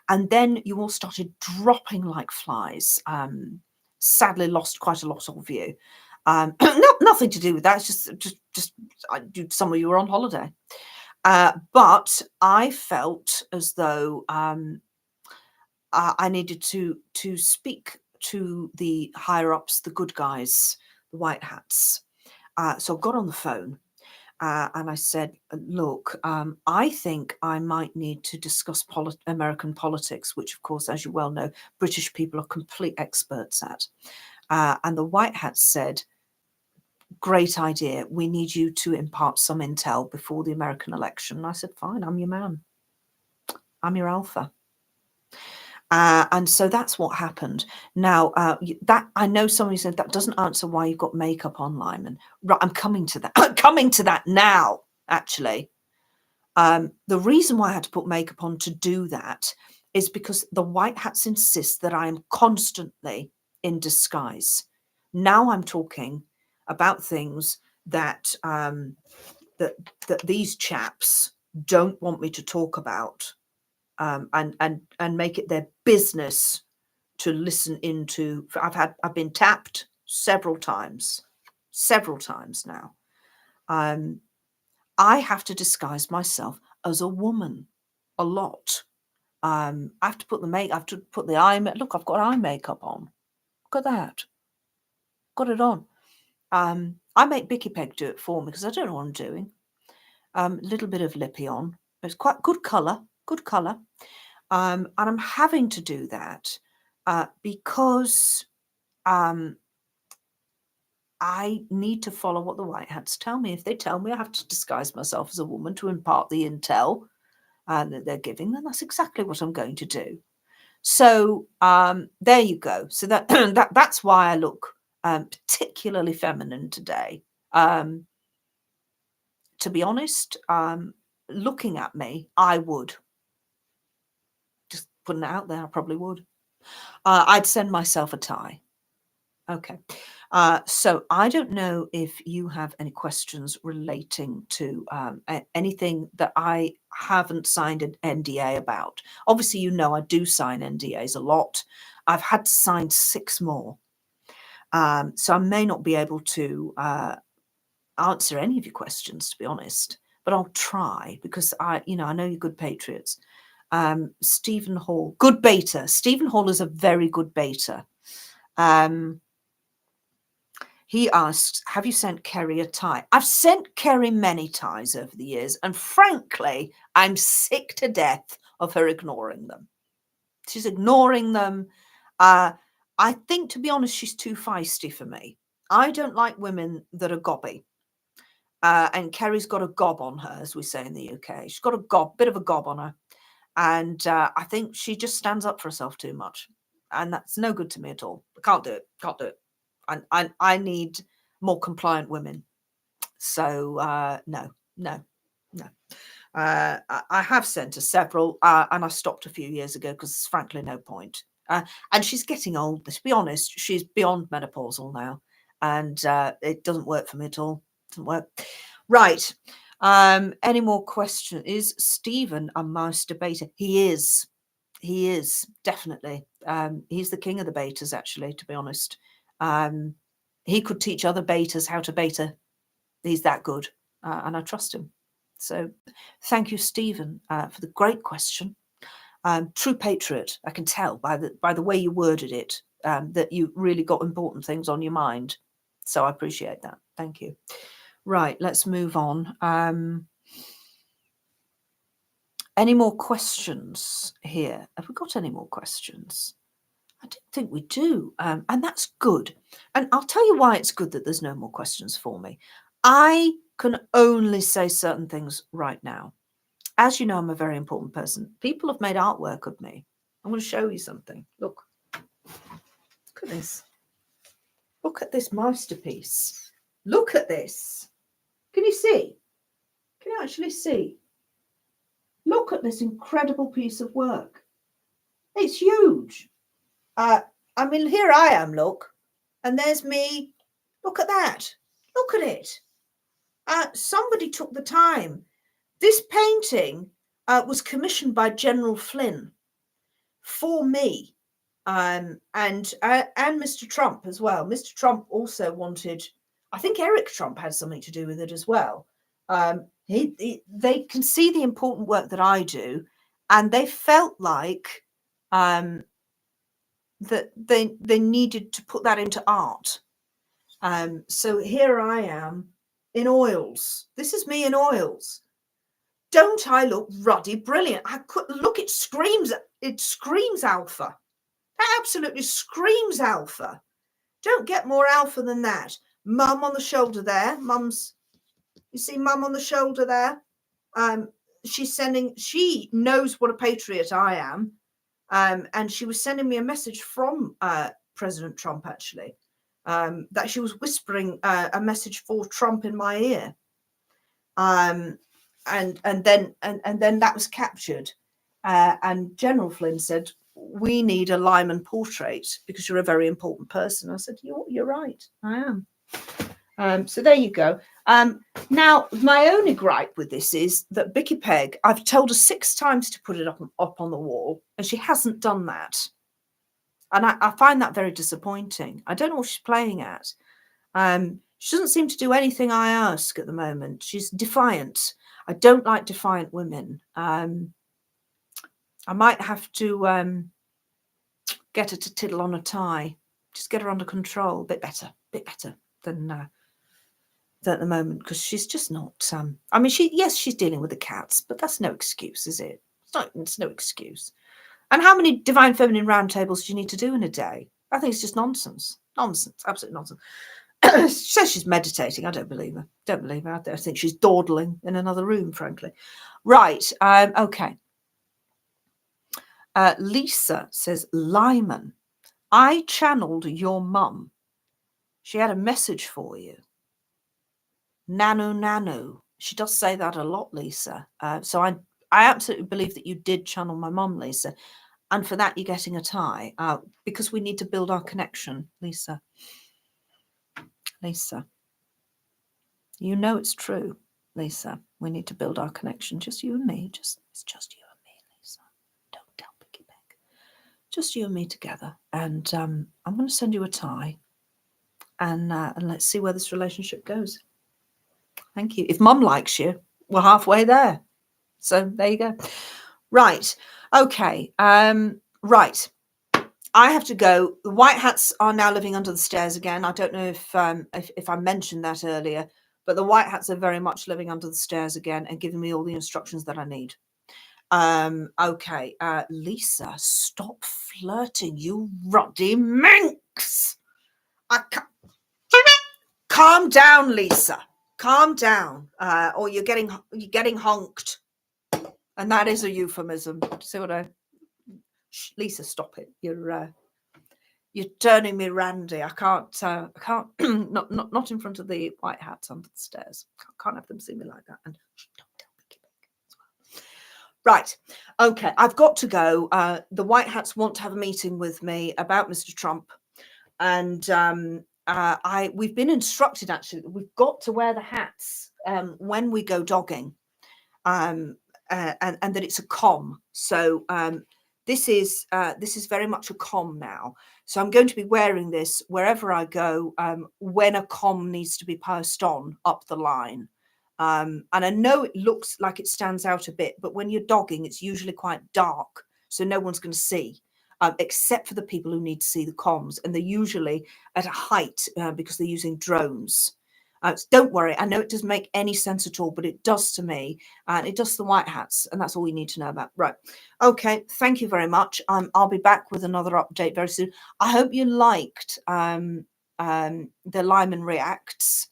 And then you all started dropping like flies. Sadly, lost quite a lot of you. Nothing to do with that. It's just some of you were on holiday. But I felt as though I needed to speak to the higher ups, the good guys, the white hats. So I got on the phone and I said, look, I think I might need to discuss American politics, which, of course, as you well know, British people are complete experts at. And the white hats said, great idea. We need you to impart some intel before the American election. And I said, fine, I'm your man. I'm your alpha. And so that's what happened. Now, that I know somebody said that doesn't answer why you've got makeup on, Lyman. Right, I'm coming to that. I'm coming to that now, actually. The reason why I had to put makeup on to do that is because the white hats insist that I am constantly in disguise. Now I'm talking about things that that these chaps don't want me to talk about. And make it their business to listen into. I've been tapped several times now. I have to disguise myself as a woman a lot. I have to put I have to put the eye. Look, I've got eye makeup on. Look at that. Got it on. I make Bicky Peg do it for me because I don't know what I'm doing. A little bit of lippy on. It's quite good colour. Good colour. And I'm having to do that because I need to follow what the white hats tell me. If they tell me I have to disguise myself as a woman to impart the intel that they're giving, then that's exactly what I'm going to do. So there you go. So that's why I look particularly feminine today. To be honest, looking at me, I would. Just putting it out there, I probably would. I'd send myself a tie. Okay. So I don't know if you have any questions relating to anything that I haven't signed an NDA about. Obviously, you know I do sign NDAs a lot. I've had to sign 6 more. So I may not be able to answer any of your questions, to be honest, but I'll try, because I know you're good patriots. Stephen Hall, good beta. Stephen Hall is a very good beta. He asks, have you sent Kerry a tie? I've sent Kerry many ties over the years, and frankly, I'm sick to death of her ignoring them. She's ignoring them. I think, to be honest, she's too feisty for me. I don't like women that are gobby. And Kerry's got a gob on her, as we say in the UK. She's got a bit of a gob on her. And I think she just stands up for herself too much. And that's no good to me at all. I can't do it. Can't do it. I need more compliant women. So no. I have sent her several, and I stopped a few years ago because there's frankly no point. And she's getting old. To be honest, she's beyond menopausal now, and it doesn't work for me at all. Doesn't work. Right. Any more questions? Is Stephen a mouse debater? He is. He is, definitely. He's the king of the betas, actually, to be honest. He could teach other betas how to beta. He's that good, and I trust him. So thank you, Stephen, for the great question. True patriot, I can tell by the way you worded it, that you really got important things on your mind. So I appreciate that. Thank you. Right, let's move on. Any more questions here? Have we got any more questions? I don't think we do, and that's good. And I'll tell you why it's good that there's no more questions for me. I can only say certain things right now. As you know, I'm a very important person. People have made artwork of me. I'm going to show you something. Look at this. Look at this masterpiece. Look at this. Can you see? Can you actually see? Look at this incredible piece of work. It's huge. I mean, here I am, look. And there's me. Look at that. Look at it. Somebody took the time. This painting was commissioned by General Flynn for me, and Mr. Trump as well. Mr. Trump also wanted, I think Eric Trump had something to do with it as well. They can see the important work that I do, and they felt like that they needed to put that into art. So here I am in oils. This is me in oils. Don't I look ruddy brilliant? I could look. It screams alpha. That absolutely screams alpha. Don't get more alpha than that. Mum on the shoulder there. You see Mum on the shoulder there. She knows what a patriot I am. And she was sending me a message from President Trump, actually, that she was whispering a message for Trump in my ear. And then that was captured. And General Flynn said, we need a Lyman portrait because you're a very important person. I said, you're right, I am. So there you go. Now, my only gripe with this is that Bicky Peg, I've told her 6 times to put it up on the wall, and she hasn't done that. And I find that very disappointing. I don't know what she's playing at. She doesn't seem to do anything I ask at the moment. She's defiant. I don't like defiant women. I might have to get her to tiddle on a tie. Just get her under control. A bit better than at the moment, because she's just not. I mean, she's dealing with the cats, but that's no excuse, is it? It's no excuse. And how many divine feminine roundtables do you need to do in a day? I think it's just nonsense. Nonsense. Absolute nonsense. She says she's meditating. I don't believe her. I think she's dawdling in another room, frankly. Right. Okay. Lisa says, Lyman, I channeled your mum. She had a message for you. Nano. She does say that a lot, Lisa. So I absolutely believe that you did channel my mum, Lisa. And for that, you're getting a tie, because we need to build our connection, Lisa. Lisa. You know it's true, Lisa. We need to build our connection. Just you and me. It's just you and me, Lisa. Don't tell Bicky Peg. just you and me together. And I'm going to send you a tie, and let's see where this relationship goes. Thank you. If Mum likes you, we're halfway there. So there you go. Right. Okay. Right. I have to go. The white hats are now living under the stairs again. I don't know if I mentioned that earlier, but the white hats are very much living under the stairs again and giving me all the instructions that I need. Okay. Lisa, stop flirting, you ruddy minx. Calm down, Lisa. Calm down, or you're getting honked, and that is a euphemism. See what I? Lisa, stop it. You're turning me randy. I can't not in front of the white hats under the stairs. Can't have them see me like that. And don't tell Bicky Peg as well. Right. Okay. I've got to go. The white hats want to have a meeting with me about Mr. Trump, and we've been instructed actually that we've got to wear the hats when we go dogging, and that it's a comm. So this is very much a comm now. So I'm going to be wearing this wherever I go when a comm needs to be passed on up the line. And I know it looks like it stands out a bit, but when you're dogging, it's usually quite dark, so no one's going to see. Except for the people who need to see the comms, and they're usually at a height because they're using drones. Don't worry, I know it doesn't make any sense at all, but it does to me, and it does to the white hats, and that's all you need to know about. Right. Okay, thank you very much. I'll be back with another update very soon. I hope you liked the Lyman Reacts.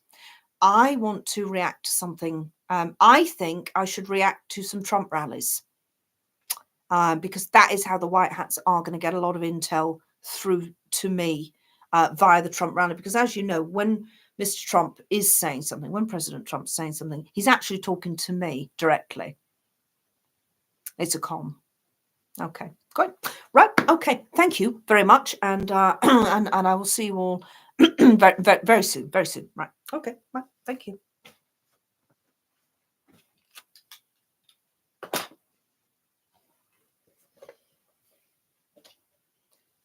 I want to react to something. I think I should react to some Trump rallies. Because that is how the white hats are going to get a lot of intel through to me via the Trump rally. Because as you know, when Mr. Trump is saying something, when President Trump's saying something, he's actually talking to me directly. It's a comm. Okay, good. Right. Okay. Thank you very much. And and I will see you all very, very, very soon. Very soon. Right. Okay. Right. Thank you.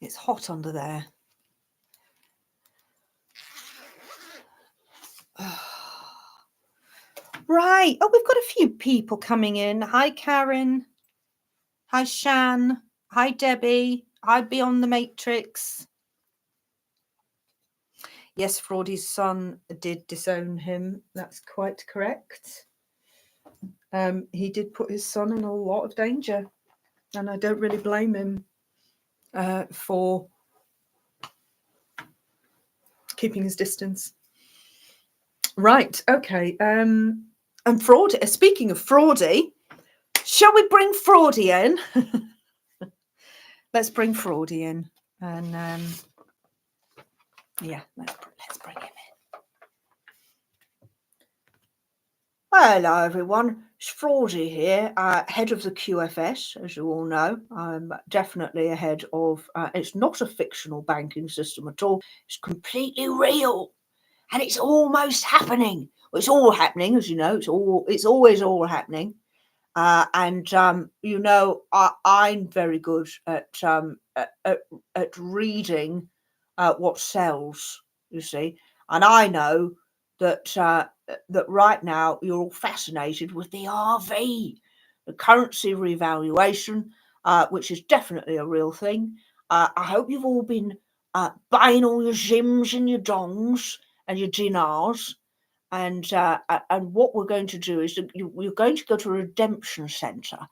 It's hot under there. Right. Oh, we've got a few people coming in. Hi, Karen. Hi, Shan. Hi, Debbie. Hi, Beyond the Matrix. Yes, Fraudi's son did disown him. That's quite correct. He did put his son in a lot of danger, and I don't really blame him for keeping his distance. Right. Okay. And Fraudi. Speaking of Fraudi, shall we bring Fraudi in? Let's bring Fraudi in, and yeah, let's bring him in. Hello, everyone. It's Fraudi here, head of the QFS, as you all know. I'm definitely ahead of. It's not a fictional banking system at all. It's completely real, and it's almost happening. Well, it's all happening, as you know. It's always all happening. And you know, I'm very good at reading what sells. You see, and I know that that right now you're all fascinated with the RV, the currency revaluation, which is definitely a real thing. I hope you've all been buying all your zims and your dongs and your dinars. And what we're going to do is that you're going to go to a redemption centre,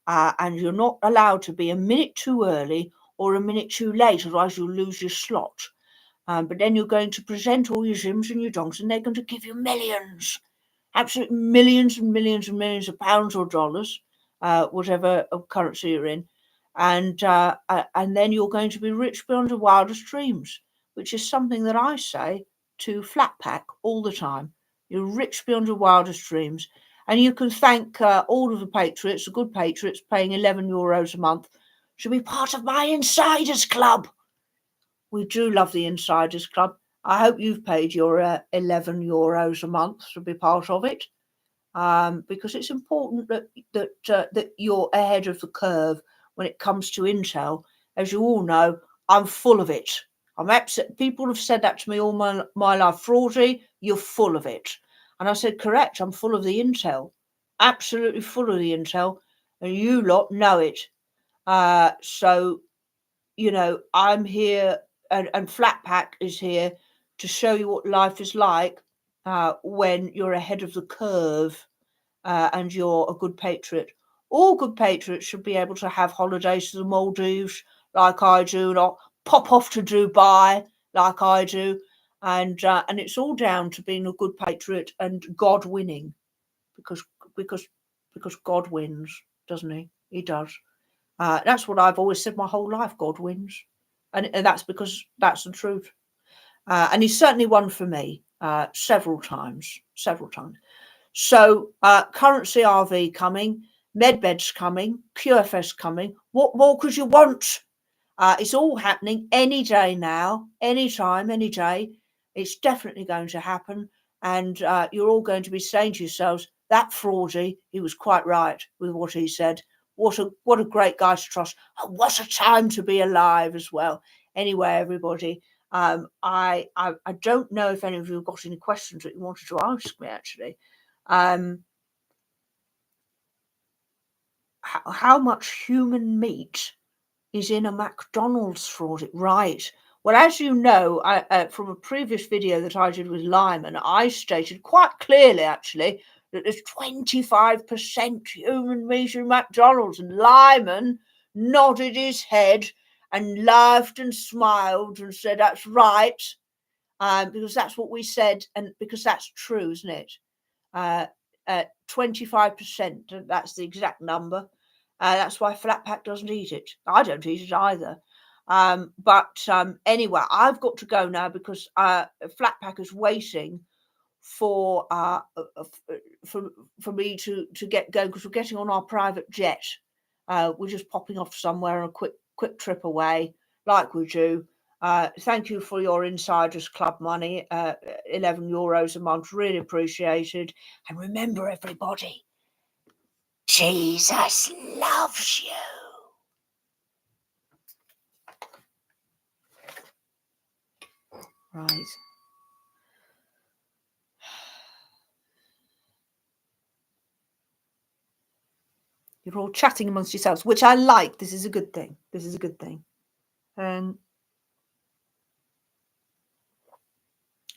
and you're not allowed to be a minute too early or a minute too late, otherwise you'll lose your slot. But then you're going to present all your zims and your dongs, and they're going to give you millions, absolute millions and millions and millions of pounds or dollars, whatever currency you're in, and then you're going to be rich beyond your wildest dreams, which is something that I say to Flat Pack all the time. You're rich beyond your wildest dreams, and you can thank all of the patriots, the good patriots, paying €11 a month to be part of my Insiders Club. We do love the Insiders Club. I hope you've paid your €11 a month to be part of it, because it's important that you're ahead of the curve when it comes to intel,
as you all know, I'm full of it. I'm upset. People have said that to me all my life. Fraudi, you're full of it. And I said, correct, I'm full of the intel. Absolutely full of the intel. And you lot know it. So, you know, I'm here, and Flat Pack is here to show you what life is like when you're ahead of the curve and you're a good patriot. All good patriots should be able to have holidays to the Maldives like I do, not pop off to Dubai like I do, and it's all down to being a good patriot and God winning, because God wins, doesn't he? He does. That's what I've always said my whole life. God wins, and that's because that's the truth. And he's certainly won for me several times. So currency RV coming, Medbed's coming, QFS coming. What more could you want? It's all happening any day now, any time, any day. It's definitely going to happen. And you're all going to be saying to yourselves, that Fraudi, he was quite right with what he said. What a great guy to trust. And what a time to be alive as well. Anyway, everybody, I don't know if any of you have got any questions that you wanted to ask me, actually. How much human meat is in a McDonald's, Fraudi? Right. Well, as you know, from a previous video that I did with Lyman, I stated quite clearly, actually, that there's 25% human meat in McDonald's. And Lyman nodded his head and laughed and smiled and said, that's right, because that's what we said, and because that's true, isn't it? 25%, that's the exact number. That's why Flat Pack doesn't eat it. I don't eat it either. But anyway, I've got to go now because Flat Pack is waiting for me to get going, because we're getting on our private jet. We're just popping off somewhere on a quick trip away, like we do. Thank you for your Insiders Club money, €11 a month, really appreciated. And remember, everybody, Jesus loves you. Right. You're all chatting amongst yourselves, which I like. This is a good thing.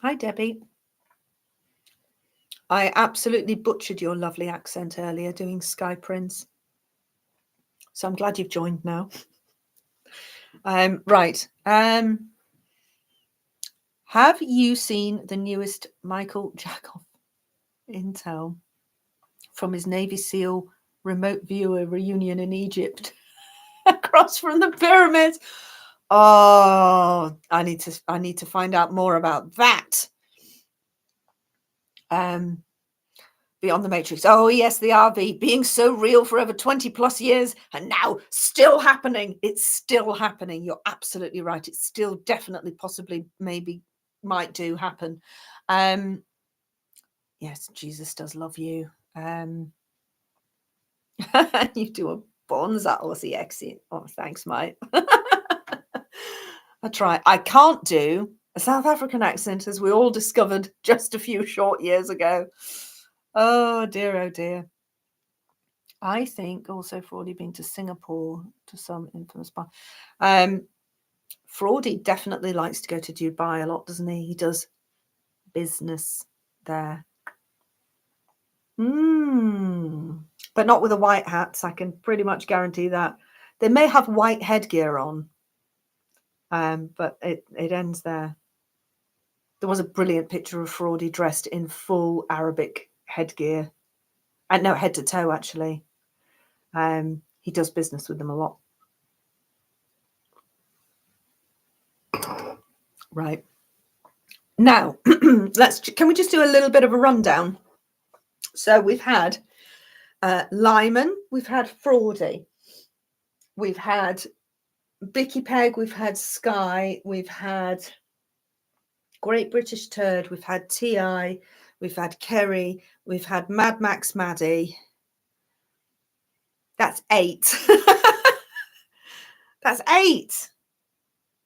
Hi, Debbie. I absolutely butchered your lovely accent earlier doing Sky Prince. So I'm glad you've joined now. Right. Have you seen the newest Michael Jackoff intel from his Navy SEAL remote viewer reunion in Egypt across from the pyramids? Oh, I need to find out more about that. Beyond the Matrix. Oh yes, the RV being so real for over 20 plus years and now still happening. It's still happening. You're absolutely right. It's still definitely, possibly, maybe, might do happen. Yes, Jesus does love you. You do a bonza Aussie accent. Oh, thanks, mate. I try. I can't do a South African accent, as we all discovered just a few short years ago. Oh dear. I think also Fraudi been to Singapore to some infamous bar. Fraudi definitely likes to go to Dubai a lot, doesn't he? He does business there. But not with the white hats. I can pretty much guarantee that. They may have white headgear on, but it ends there. There was a brilliant picture of Fraudi dressed in full Arabic headgear. And no, head to toe, actually. He does business with them a lot. Right. Now, can we just do a little bit of a rundown? So we've had Lyman, we've had Fraudi, we've had Bicky Peg, we've had Sky, we've had Great British Turd, we've had TI, we've had Kerry, we've had Max Maddie. That's 8.
That's 8.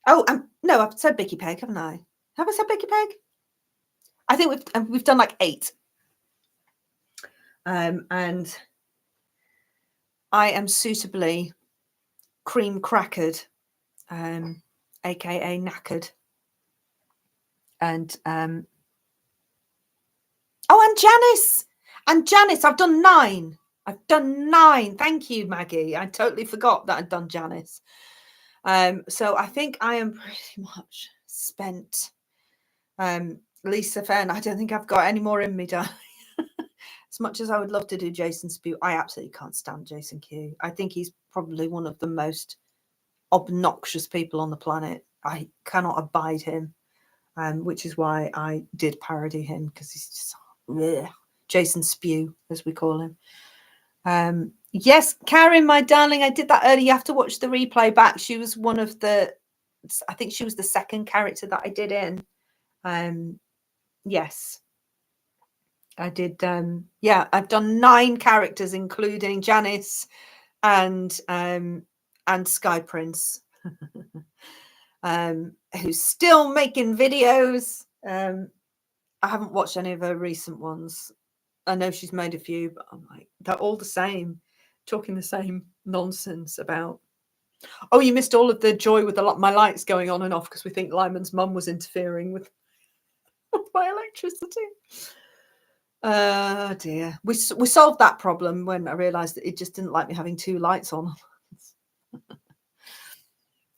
Oh, no, I've said Bicky Peg, haven't I? Have I said Bicky Peg? I think we've done like 8. And I am suitably cream crackered, aka knackered. And oh, and Janice. And Janice, I've done 9. I've done 9. Thank you, Maggie. I totally forgot that I'd done Janice. So I think I am pretty much spent. Lisa Fenn, I don't think I've got any more in me, darling. As much as I would love to do Jason Spew, I absolutely can't stand Jason Q. I think he's probably one of the most obnoxious people on the planet. I cannot abide him, which is why I did parody him, because he's just bleh. Jason Spew, as we call him. Yes, Karen, my darling, I did that earlier. You have to watch the replay back. She was one of the, I think she was the second character that I did in. Yes, I did. Yeah, I've done 9 characters, including Janice and Sky Prince, who's still making videos. I haven't watched any of her recent ones. I know she's made a few, but I'm like, they're all the same, talking the same nonsense about, oh, you missed all of the joy with my lights going on and off because we think Lyman's mum was interfering with my electricity. Dear. We solved that problem when I realised that it just didn't like me having 2 lights on.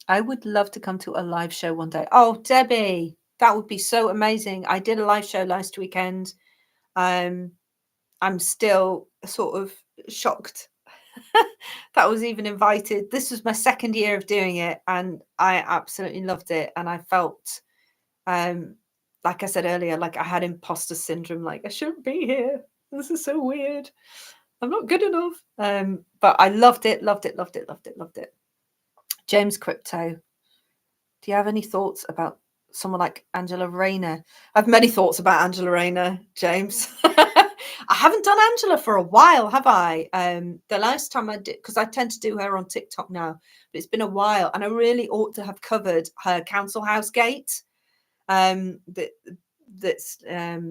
I would love to come to a live show one day. Oh, Debbie, that would be so amazing. I did a live show last weekend. I'm still sort of shocked that I was even invited. This was my 2nd year of doing it, and I absolutely loved it. And I felt, like I said earlier, like I had imposter syndrome, like I shouldn't be here. This is so weird. I'm not good enough. But I loved it. James Crypto, do you have any thoughts about someone like Angela Rayner? I have many thoughts about Angela Rayner, James. I haven't done Angela for a while, have I? The last time I did, because I tend to do her on TikTok now, but it's been a while, and I really ought to have covered her Council House Gate. That's a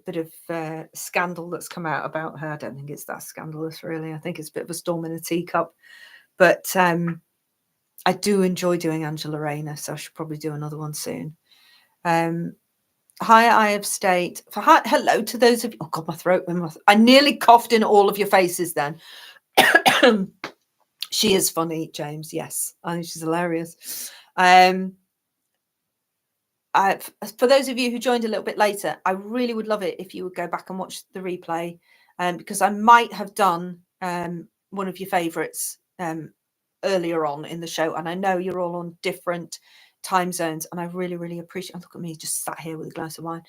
bit of scandal that's come out about her. I don't think it's that scandalous, really. I think it's a bit of a storm in a teacup. But I do enjoy doing Angela Rayner, so I should probably do another one soon. Hi, I have state. Hello to those of you. Oh, God, my throat. I nearly coughed in all of your faces then. She is funny, James. Yes, I think she's hilarious. For those of you who joined a little bit later, I really would love it if you would go back and watch the replay, because I might have done one of your favourites earlier on in the show, and I know you're all on different time zones, and I really appreciate. Oh, look at me, just sat here with a glass of wine.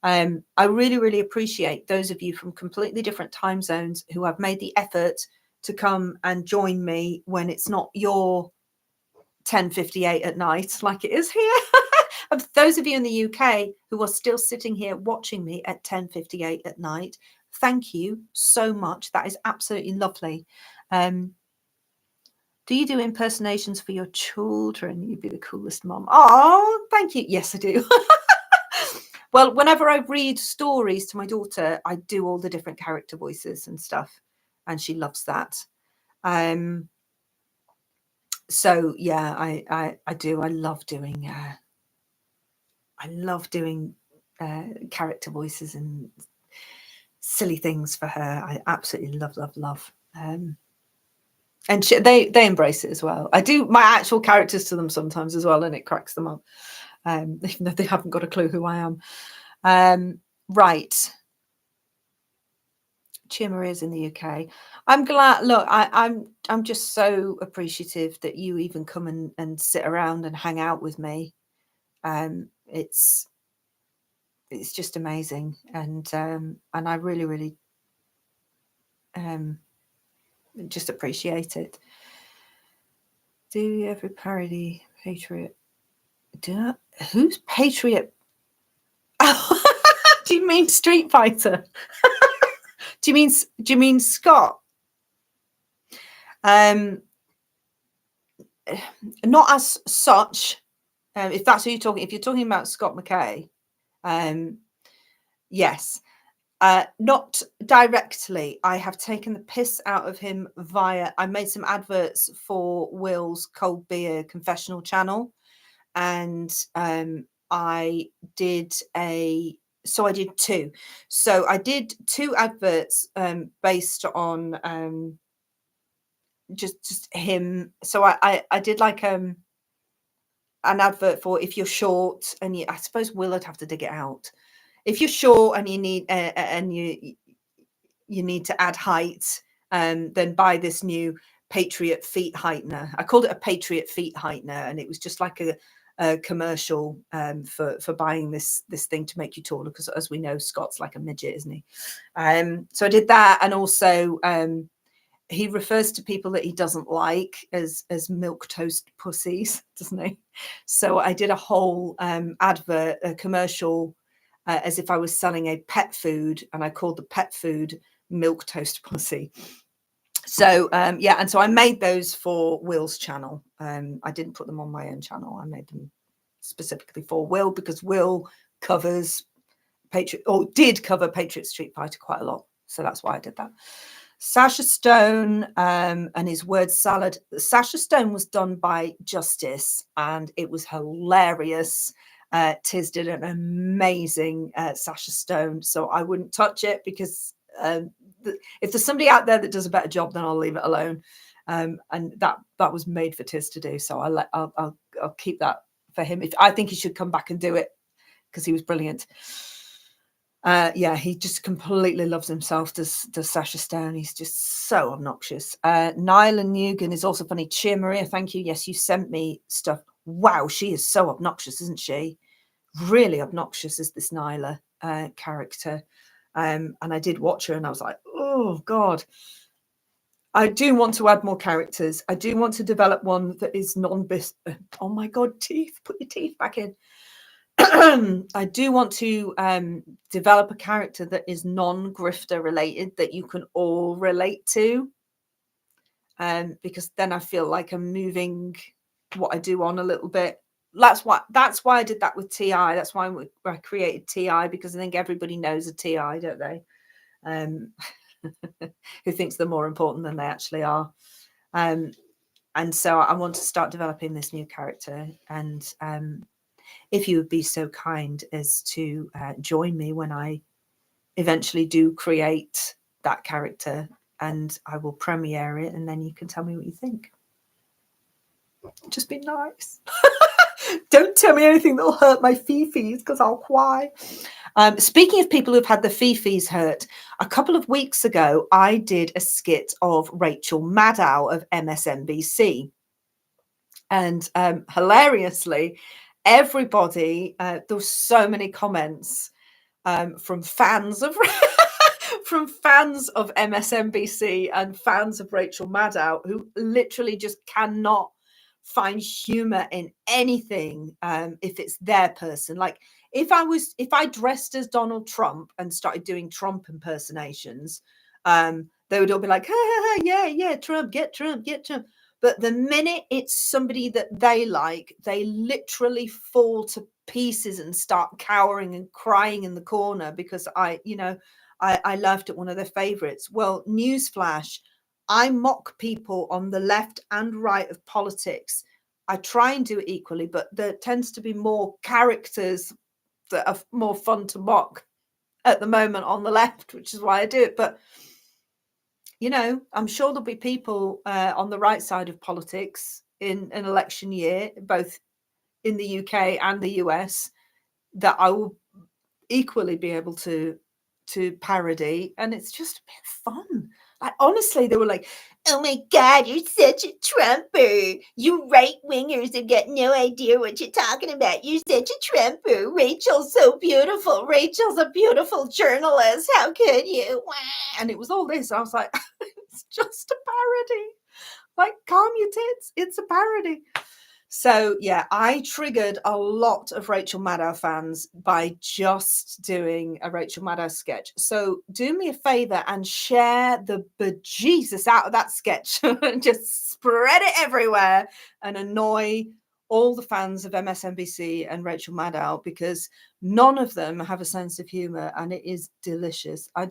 I really appreciate those of you from completely different time zones who have made the effort to come and join me when it's not your 10:58 at night like it is here. Of those of you in the UK who are still sitting here watching me at 10:58 at night, thank you so much. That is absolutely lovely. Do you do impersonations for your children? You'd be the coolest mom. Oh, thank you. Yes, I do. Well, whenever I read stories to my daughter, I do all the different character voices and stuff, and she loves that. So yeah, I do. I love doing character voices and silly things for her. I absolutely love. And they embrace it as well. I do my actual characters to them sometimes as well, and it cracks them up, even though they haven't got a clue who I am. Right. Cheer Maria's in the UK. I'm glad. Look, I'm just so appreciative that you even come and sit around and hang out with me. It's just amazing, and I really just appreciate it. Do you ever parody Patriot? Who's Patriot? Do you mean Street Fighter? Do you mean Scott? not as such. If that's who you're talking, if you're talking about Scott McKay, yes. Not directly. I have taken the piss out of him via, I made some adverts for Will's cold beer confessional channel, and I did two. So I did two adverts based on just him. So I did like an advert for if you're short, and I suppose Will would have to dig it out. If you're short and you need you need to add height, then buy this new Patriot feet heightener. I called it a Patriot feet heightener, and it was just like a commercial for buying this thing to make you taller, because as we know, Scott's like a midget, isn't he? So I did that, and also he refers to people that he doesn't like as milk toast pussies, doesn't he? So I did a whole advert, a commercial, as if I was selling a pet food, and I called the pet food milk toast pussy. So yeah, and so I made those for Will's channel. I didn't put them on my own channel. I made them specifically for Will, because Will covers Patriot, or did cover Patriot Street Fighter quite a lot. So that's why I did that. Sasha Stone and his word salad. Sasha Stone was done by Justice, and it was hilarious. Tiz did an amazing Sasha Stone, so I wouldn't touch it, because if there's somebody out there that does a better job, then I'll leave it alone. And that was made for Tiz to do, so I'll keep that for him. If I think he should come back and do it, because he was brilliant. Yeah, he just completely loves himself, does Sasha Stone. He's just so obnoxious. Nyla Nugent is also funny. Cheer Maria, thank you. Yes, you sent me stuff. Wow, she is so obnoxious, isn't she? Really obnoxious is this Nyla character. And I did watch her, and I was like, oh God. I do want to add more characters. I do want to develop one that is non-bis. Oh my God, teeth! Put your teeth back in. I do want to develop a character that is non-grifter related, that you can all relate to, because then I feel like I'm moving what I do on a little bit. That's why I did that with TI. That's why I created TI, because I think everybody knows a TI, don't they? Who thinks they're more important than they actually are. And so I want to start developing this new character, and if you would be so kind as to join me when I eventually do create that character, and I will premiere it, and then you can tell me what you think. Just be nice. Don't tell me anything that'll hurt my fifis, because I'll cry. Speaking of people who've had the fifis hurt, a couple of weeks ago, I did a skit of Rachel Maddow of MSNBC. And hilariously, everybody, there were so many comments from fans of from fans of MSNBC and fans of Rachel Maddow, who literally just cannot find humor in anything if it's their person. Like if I dressed as Donald Trump and started doing Trump impersonations, they would all be like, ha, ha, ha, yeah, Trump, get Trump. But the minute it's somebody that they like, they literally fall to pieces and start cowering and crying in the corner, because I laughed at one of their favorites. Well, newsflash, I mock people on the left and right of politics. I try and do it equally, but there tends to be more characters that are more fun to mock at the moment on the left, which is why I do it. But I'm sure there'll be people on the right side of politics in an election year, both in the UK and the US, that I will equally be able to parody, and it's just a bit of fun. Like honestly, they were like, "Oh my God, you're such a Trumper! You right wingers have got no idea what you're talking about. You're such a Trumper. Rachel's so beautiful. Rachel's a beautiful journalist. How could you?" And it was all this. I was like, it's just a parody. Like, calm your tits. It's a parody. So yeah, I triggered a lot of Rachel Maddow fans by just doing a Rachel Maddow sketch. So do me a favor and share the bejesus out of that sketch and just spread it everywhere and annoy all the fans of MSNBC and Rachel Maddow, because none of them have a sense of humor and it is delicious. I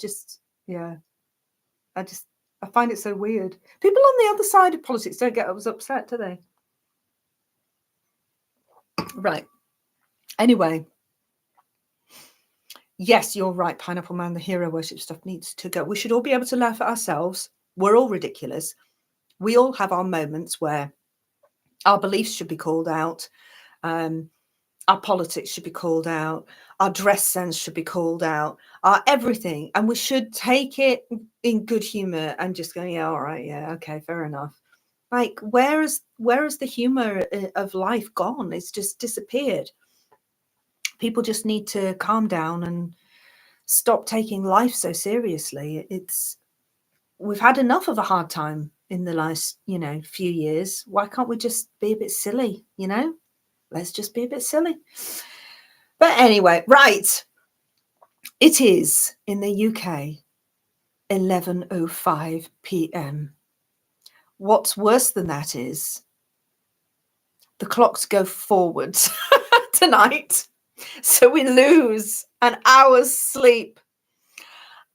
find it so weird. People on the other side of politics don't get as upset, do they? Right. Anyway. Yes, you're right, Pineapple Man. The hero worship stuff needs to go. We should all be able to laugh at ourselves. We're all ridiculous. We all have our moments where our beliefs should be called out. Our politics should be called out. Our dress sense should be called out. Our everything. And we should take it in good humor and just go, yeah, all right, yeah, okay, fair enough. Like, where is the humor of life gone? It's just disappeared. People just need to calm down and stop taking life so seriously. We've had enough of a hard time in the last, few years. Why can't we just be a bit silly, Let's just be a bit silly. But anyway, right. It is in the UK 11:05 p.m. What's worse than that is the clocks go forwards tonight. So we lose an hour's sleep.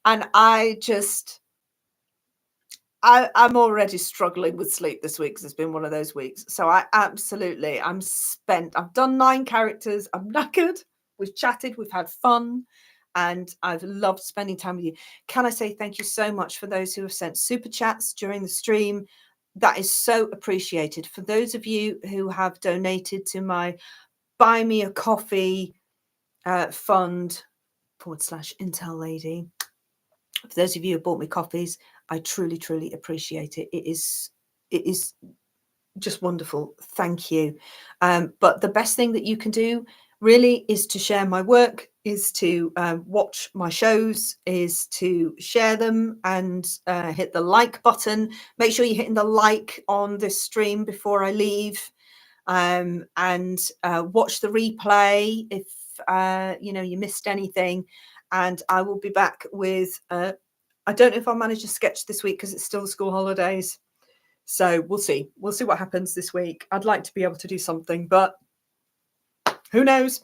And I'm already struggling with sleep this week because it's been one of those weeks. So I'm spent. I've done 9 characters. I'm knackered. We've chatted. We've had fun. And I've loved spending time with you. Can I say thank you so much for those who have sent super chats during the stream? That is so appreciated. For those of you who have donated to my Buy Me a Coffee fund /Intel Lady. For those of you who bought me coffees, I truly, truly appreciate it. It is just wonderful. Thank you. But the best thing that you can do really is to share my work, is to watch my shows, is to share them and hit the like button. Make sure you're hitting the like on this stream before I leave, and watch the replay if you missed anything. And I will be back with I don't know if I'll manage to sketch this week because it's still the school holidays. So we'll see. We'll see what happens this week. I'd like to be able to do something, but who knows?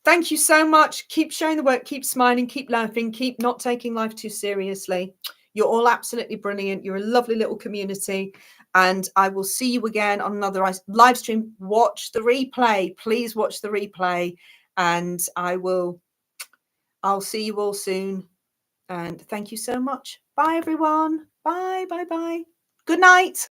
Thank you so much. Keep showing the work, keep smiling, keep laughing, keep not taking life too seriously. You're all absolutely brilliant. You're a lovely little community. And I will see you again on another live stream. Watch the replay. Please watch the replay. And I'll see you all soon. And thank you so much. Bye, everyone. Bye, bye, bye. Good night.